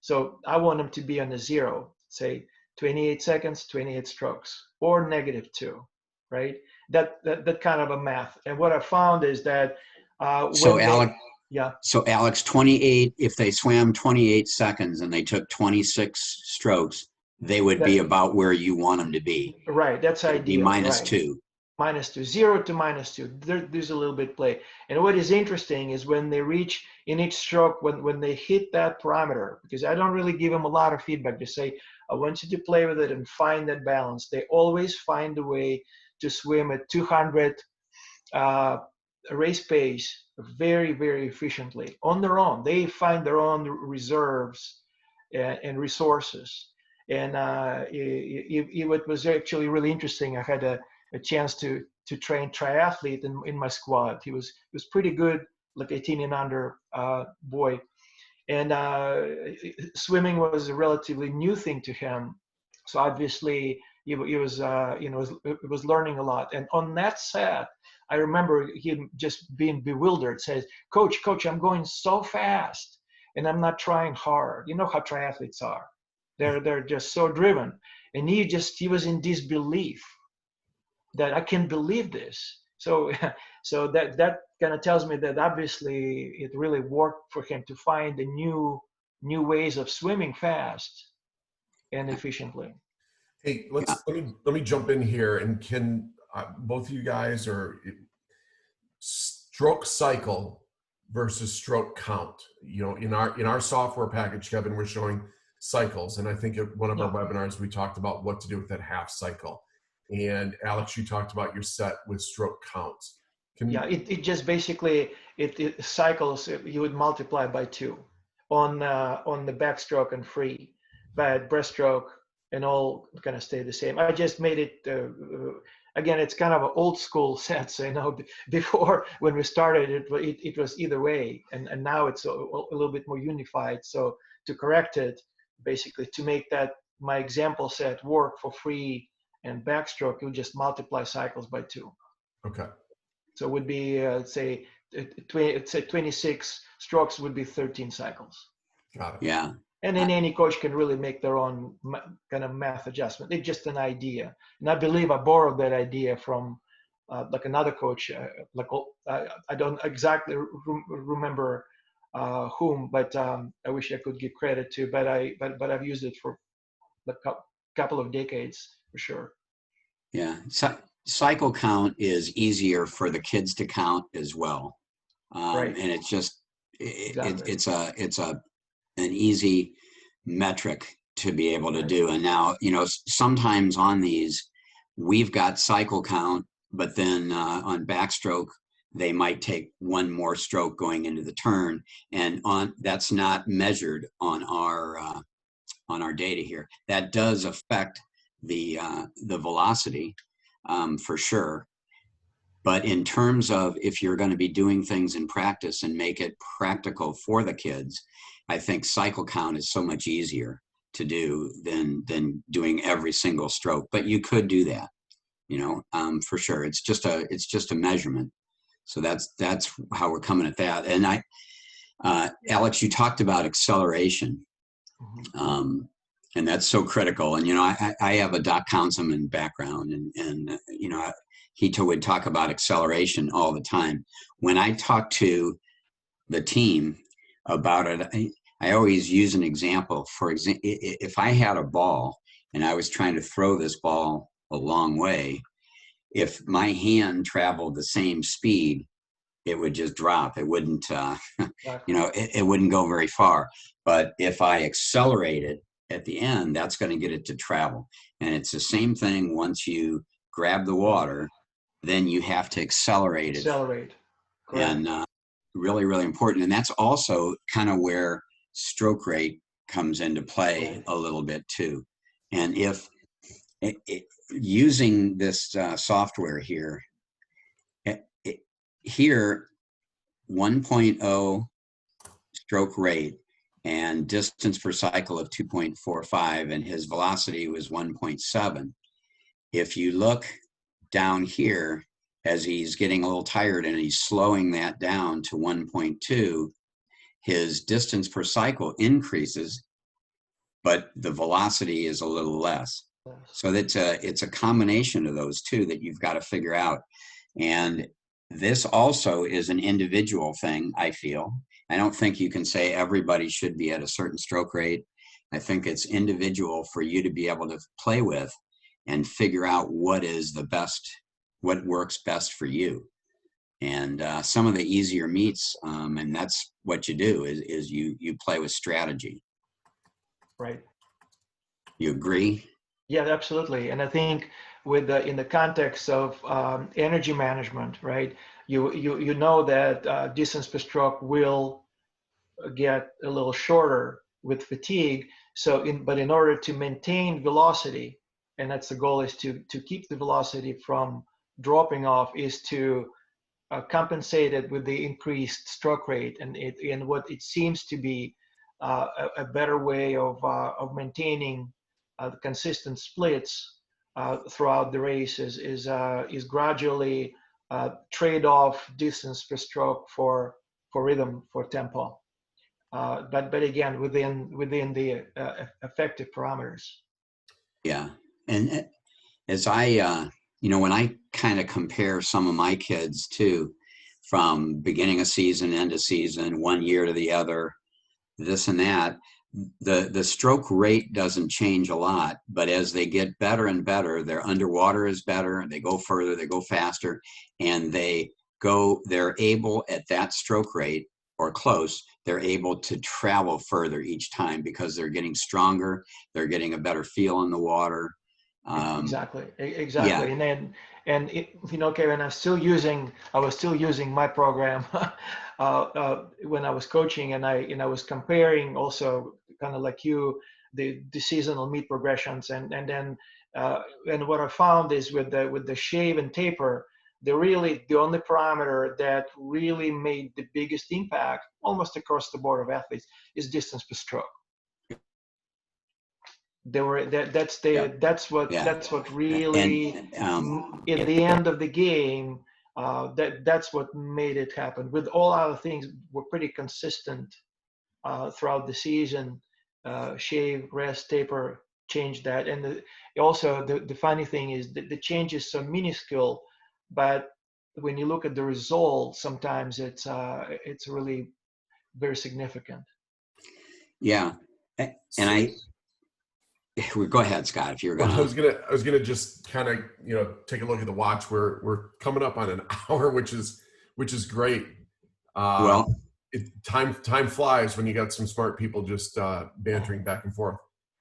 So I want them to be on a 0, say 28 seconds, 28 strokes, or -2, right? That kind of a math. And what I found is that So when Alex, yeah. So Alex, 28, if they swam 28 seconds and they took 26 strokes, they would be about where you want them to be. Right, that's It'd be ideal. -2. -2, 0 to -2. There's a little bit play. And what is interesting is when they reach in each stroke, when they hit that parameter, because I don't really give them a lot of feedback to say, I want you to play with it and find that balance. They always find a way to swim at 200 race pace very, very efficiently on their own. They find their own reserves and resources. And it was actually really interesting. I had a chance to train triathlete in my squad. He was pretty good, like 18 and under boy. And swimming was a relatively new thing to him. So obviously he was was learning a lot. And on that set, I remember him just being bewildered. Says, "Coach, I'm going so fast, and I'm not trying hard." You know how triathletes are. They're just so driven. And he was in disbelief that I can believe this. So that kind of tells me that obviously it really worked for him to find the new ways of swimming fast and efficiently. Hey, let me jump in here, and can both of you guys are stroke cycle versus stroke count. You know, in our software package, Kevin, we're showing cycles, and I think at one of our webinars we talked about what to do with that half cycle. And Alex, you talked about your set with stroke counts. It just basically it cycles. You would multiply by 2 on the backstroke and free, but breaststroke and all kind of stay the same. I just made it. Again, it's kind of an old school set. So before when we started it was either way, and now it's a little bit more unified. So to correct it, basically to make that my example set work for free and backstroke, you just multiply cycles by 2. Okay. So it would be say 26 strokes would be 13 cycles. Got it. Yeah. And then any coach can really make their own kind of math adjustment. It's just an idea, and I believe I borrowed that idea from like another coach. I don't exactly remember whom, but I wish I could give credit to. But I've used it for a couple of decades for sure. Yeah. Cycle count is easier for the kids to count as well. Right. And it's just, Exactly. it's an easy metric to be able to do. And now, sometimes on these, we've got cycle count, but then on backstroke, they might take one more stroke going into the turn, and that's not measured on our data here. That does affect the velocity for sure. But in terms of if you're going to be doing things in practice and make it practical for the kids, I think cycle count is so much easier to do than doing every single stroke. But you could do that, for sure. It's just a measurement. So that's how we're coming at that. And Alex, you talked about acceleration, and that's so critical. And I have a Doc Councilman background, and he would talk about acceleration all the time. When I talk to the team about it, I always use an example. For example, if I had a ball and I was trying to throw this ball a long way, if my hand traveled the same speed, it would just drop. It wouldn't, it wouldn't go very far. But if I accelerated at the end, that's going to get it to travel. And it's the same thing once you grab the water, then you have to accelerate it. Accelerate. Correct. And really, really important. And that's also kind of where stroke rate comes into play a little bit too. And if using this software here, here 1.0 stroke rate and distance per cycle of 2.45, and his velocity was 1.7. If you look down here, as he's getting a little tired and he's slowing that down to 1.2, his distance per cycle increases, but the velocity is a little less. So it's a combination of those two that you've got to figure out. And this also is an individual thing, I feel. I don't think you can say everybody should be at a certain stroke rate. I think it's individual for you to be able to play with and figure out what is the best, what works best for you. And some of the easier meets, and that's what you do, is you play with strategy. Right. You agree? Yeah, absolutely. And I think with in the context of energy management, right? You know that distance per stroke will get a little shorter with fatigue. So, but in order to maintain velocity, and that's the goal, is to keep the velocity from dropping off, is to compensate it with the increased stroke rate. And what it seems to be a better way of maintaining the consistent splits throughout the race is gradually trade off distance per stroke for rhythm, for tempo. But again, within the effective parameters. Yeah, and as I when I kind of compare some of my kids too, from beginning of season, end of season, 1 year to the other, this and that, the stroke rate doesn't change a lot, but as they get better and better, their underwater is better, they go further, they go faster, and they're able at that stroke rate or close, they're able to travel further each time because they're getting stronger, they're getting a better feel in the water. Exactly. Yeah. And Kevin, I was still using my program when I was coaching, and I was comparing also, kind of like you, the seasonal meet progressions, and then what I found is with the shave and taper, the only parameter that really made the biggest impact almost across the board of athletes is distance per stroke. That's what really, in the end of the game, that's what made it happen. With all other things, were pretty consistent throughout the season. Shave, rest, taper, change that. And also the funny thing is that the change is so minuscule, but when you look at the result, sometimes it's really very significant. Yeah, and go ahead, Scott. If you're gonna, I was gonna just kind of take a look at the watch. We're coming up on an hour, which is great. Time flies when you got some smart people just bantering back and forth.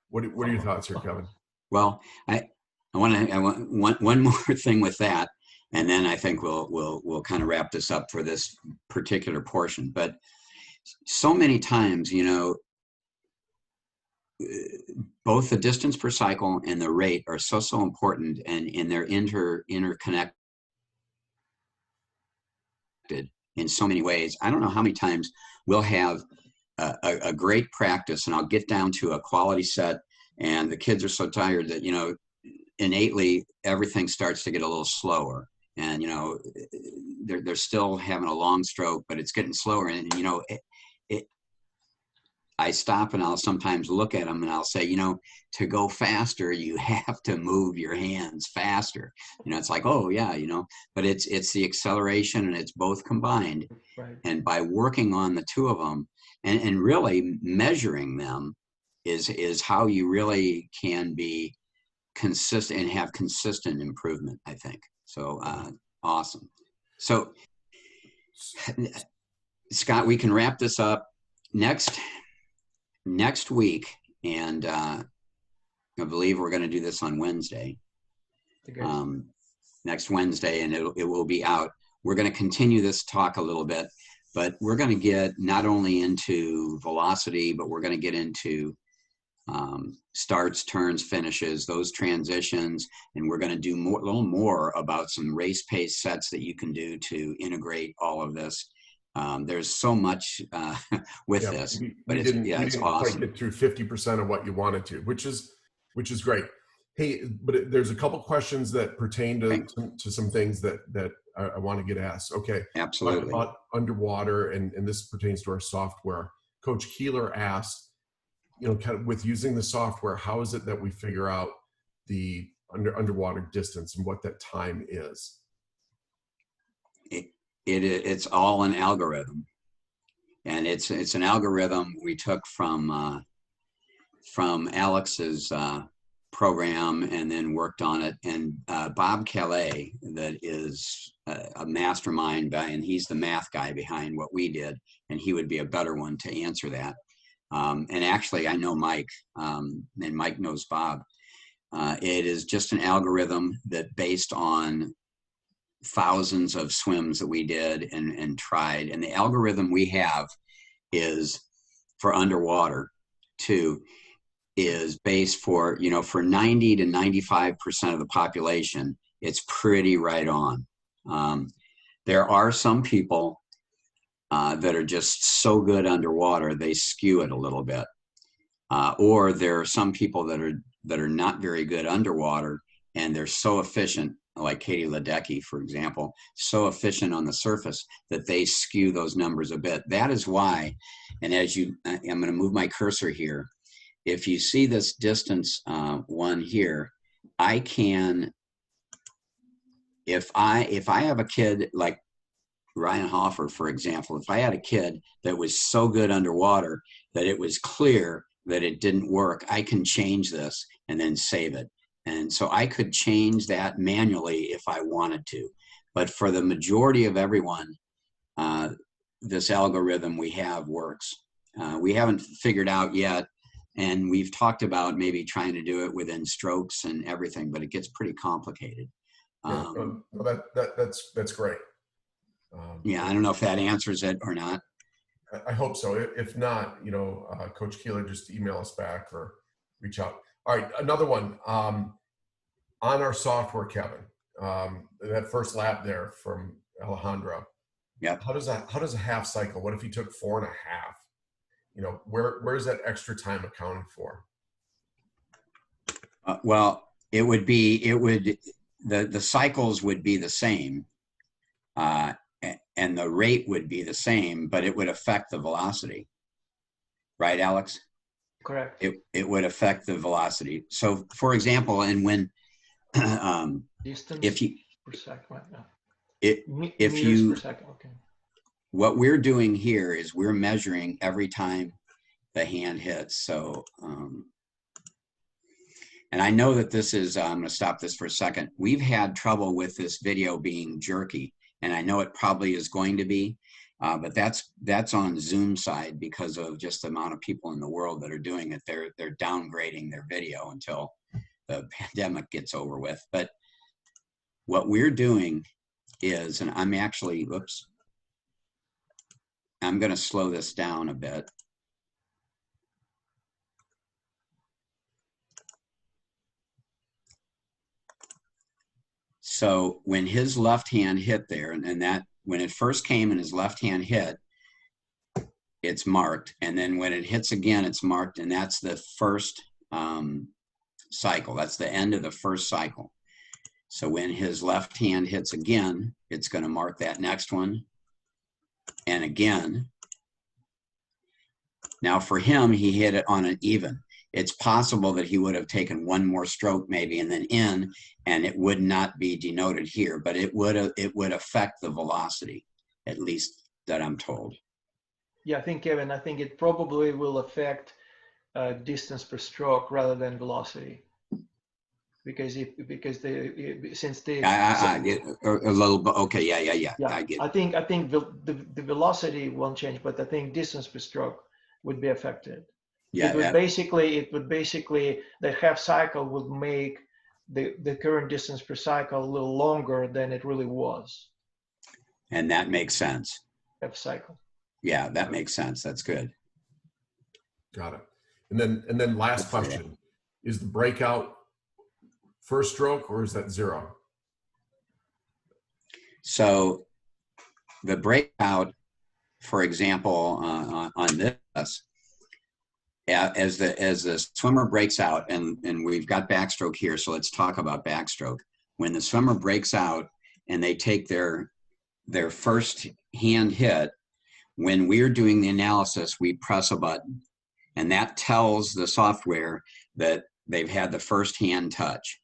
What are your thoughts here, Kevin? Well, I want one more thing with that, and then I think we'll kind of wrap this up for this particular portion. But so many times, both the distance per cycle and the rate are so important, and they're interconnected in so many ways. I don't know how many times we'll have a great practice, and I'll get down to a quality set, and the kids are so tired that innately everything starts to get a little slower, and they're still having a long stroke, but it's getting slower, and I stop and I'll sometimes look at them and I'll say, to go faster, you have to move your hands faster. It's like, oh yeah, but it's the acceleration, and it's both combined. Right. And by working on the two of them and really measuring them is how you really can be consistent and have consistent improvement, I think. So awesome. So Scott, we can wrap this up next week, and I believe we're going to do this on Wednesday. Next Wednesday, and it will be out. We're going to continue this talk a little bit, but we're going to get not only into velocity, but we're going to get into starts, turns, finishes, those transitions, and we're going to do a little more about some race pace sets that you can do to integrate all of this. There's so much with this, but it's awesome. Quite get through 50% of what you wanted to, which is great. Hey, but there's a couple questions that pertain to some things that I want to get asked. Okay, absolutely. About underwater, and this pertains to our software. Coach Keeler asked, kind of with using the software, how is it that we figure out the underwater distance and what that time is? It's all an algorithm, and it's an algorithm we took from Alex's program and then worked on it. And Bob Calais, that is a mastermind guy, and he's the math guy behind what we did, and he would be a better one to answer that. And actually, I know Mike, and Mike knows Bob. It is just an algorithm that based on thousands of swims that we did and tried. And the algorithm we have is for underwater too, is based for 90 to 95% of the population. It's pretty right on. There are some people that are just so good underwater, they skew it a little bit. Or there are some people that are not very good underwater, and they're so efficient, like Katie Ledecky, for example, so efficient on the surface that they skew those numbers a bit. That is why, and I'm going to move my cursor here. If you see this distance one here, I can, if I have a kid like Ryan Hoffer, for example, if I had a kid that was so good underwater that it was clear that it didn't work, I can change this and then save it. And so I could change that manually if I wanted to. But for the majority of everyone, this algorithm we have works. We haven't figured out yet, and we've talked about maybe trying to do it within strokes and everything, but it gets pretty complicated. That's great. Yeah, I don't know if that answers it or not. I hope so. If not, Coach Keeler, just email us back or reach out. All right, another one. On our software, Kevin, that first lap there from Alejandro. Yeah. How does a half cycle? What if he took 4.5? Where's that extra time accounted for? Well, the cycles would be the same, and the rate would be the same, but it would affect the velocity. Right, Alex? Correct. It would affect the velocity. So, for example, and when distance if you per second, no. if meters you per second, okay. What we're doing here is we're measuring every time the hand hits. So, and I know that this is, I'm going to stop this for a second. We've had trouble with this video being jerky, and I know it probably is going to be, but that's on Zoom side because of just the amount of people in the world that are doing it. They're downgrading their video until the pandemic gets over with. But what we're doing is, and I'm actually, I'm going to slow this down a bit. So when his left hand hit there, and that when it first came and his left hand hit, it's marked. And then when it hits again, it's marked. And that's the first cycle. That's the end of the first cycle. So when his left hand hits again, it's going to mark that next one. And again. Now for him, he hit it on an even. It's possible that he would have taken one more stroke maybe and then in, and it would not be denoted here, but it would affect the velocity, at least that I'm told. Yeah, I think, Kevin, it probably will affect distance per stroke rather than velocity. because since the a little bit. Okay, yeah. I get it. I think the velocity won't change, but I think distance per stroke would be affected. Yeah, it would basically the half cycle would make the current distance per cycle a little longer than it really was. And that makes sense. Half cycle. Yeah, that makes sense. That's good. Got it. And then last question: is the breakout first stroke or is that zero? So the breakout, for example, on this, as the swimmer breaks out, and we've got backstroke here, so let's talk about backstroke. When the swimmer breaks out and they take their first hand hit, when we're doing the analysis, we press a button, and that tells the software that they've had the first hand touch.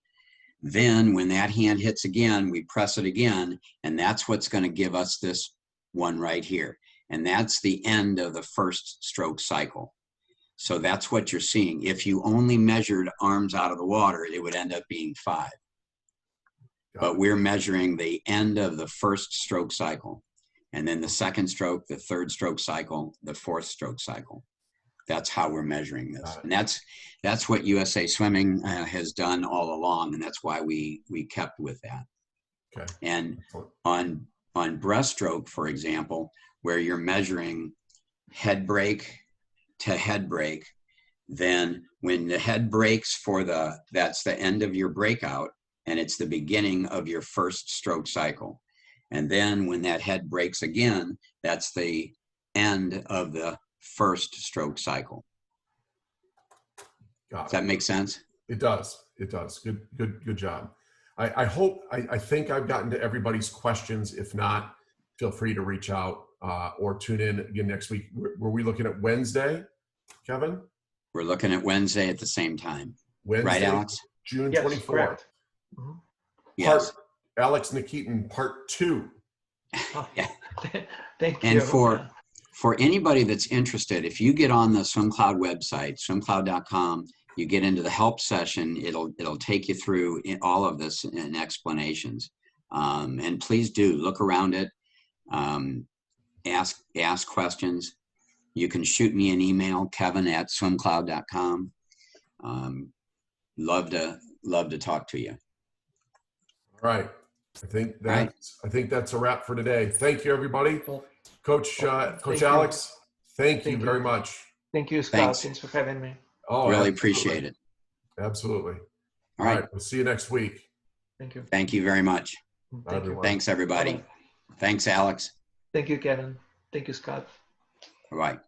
Then when that hand hits again, we press it again, and that's what's going to give us this one right here. And that's the end of the first stroke cycle. So that's what you're seeing. If you only measured arms out of the water, it would end up being 5. But we're measuring the end of the first stroke cycle, and then the second stroke, the third stroke cycle, the fourth stroke cycle. That's how we're measuring this. And that's what USA Swimming has done all along, and that's why we kept with that. Okay. And on breaststroke, for example, where you're measuring head break to head break, then when the head breaks that's the end of your breakout, and it's the beginning of your first stroke cycle. And then when that head breaks again, that's the end of the first stroke cycle. Does that make sense? It does. It does. Good job. I think I've gotten to everybody's questions. If not, feel free to reach out or tune in again next week. Were we looking at Wednesday, Kevin? We're looking at Wednesday at the same time. Wednesday, right, Alex? June 24th. Correct. Mm-hmm. Yes. Alex Nikitin, part 2. Yeah. Thank you. And for anybody that's interested, if you get on the SwimCloud website, swimcloud.com, you get into the help session, it'll take you through all of this in explanations. And please do look around it, ask questions. You can shoot me an email, kevin@swimcloud.com. Love to talk to you. All right. I think that's a wrap for today. Thank you, everybody. Coach Alex, thank you very much. Thank you, Scott. Thanks for having me. Oh, really appreciate it. Absolutely. All right. We'll see you next week. Thank you. Thank you very much. Thank you. Thanks, everybody. Bye-bye. Thanks, Alex. Thank you, Kevin. Thank you, Scott. All right.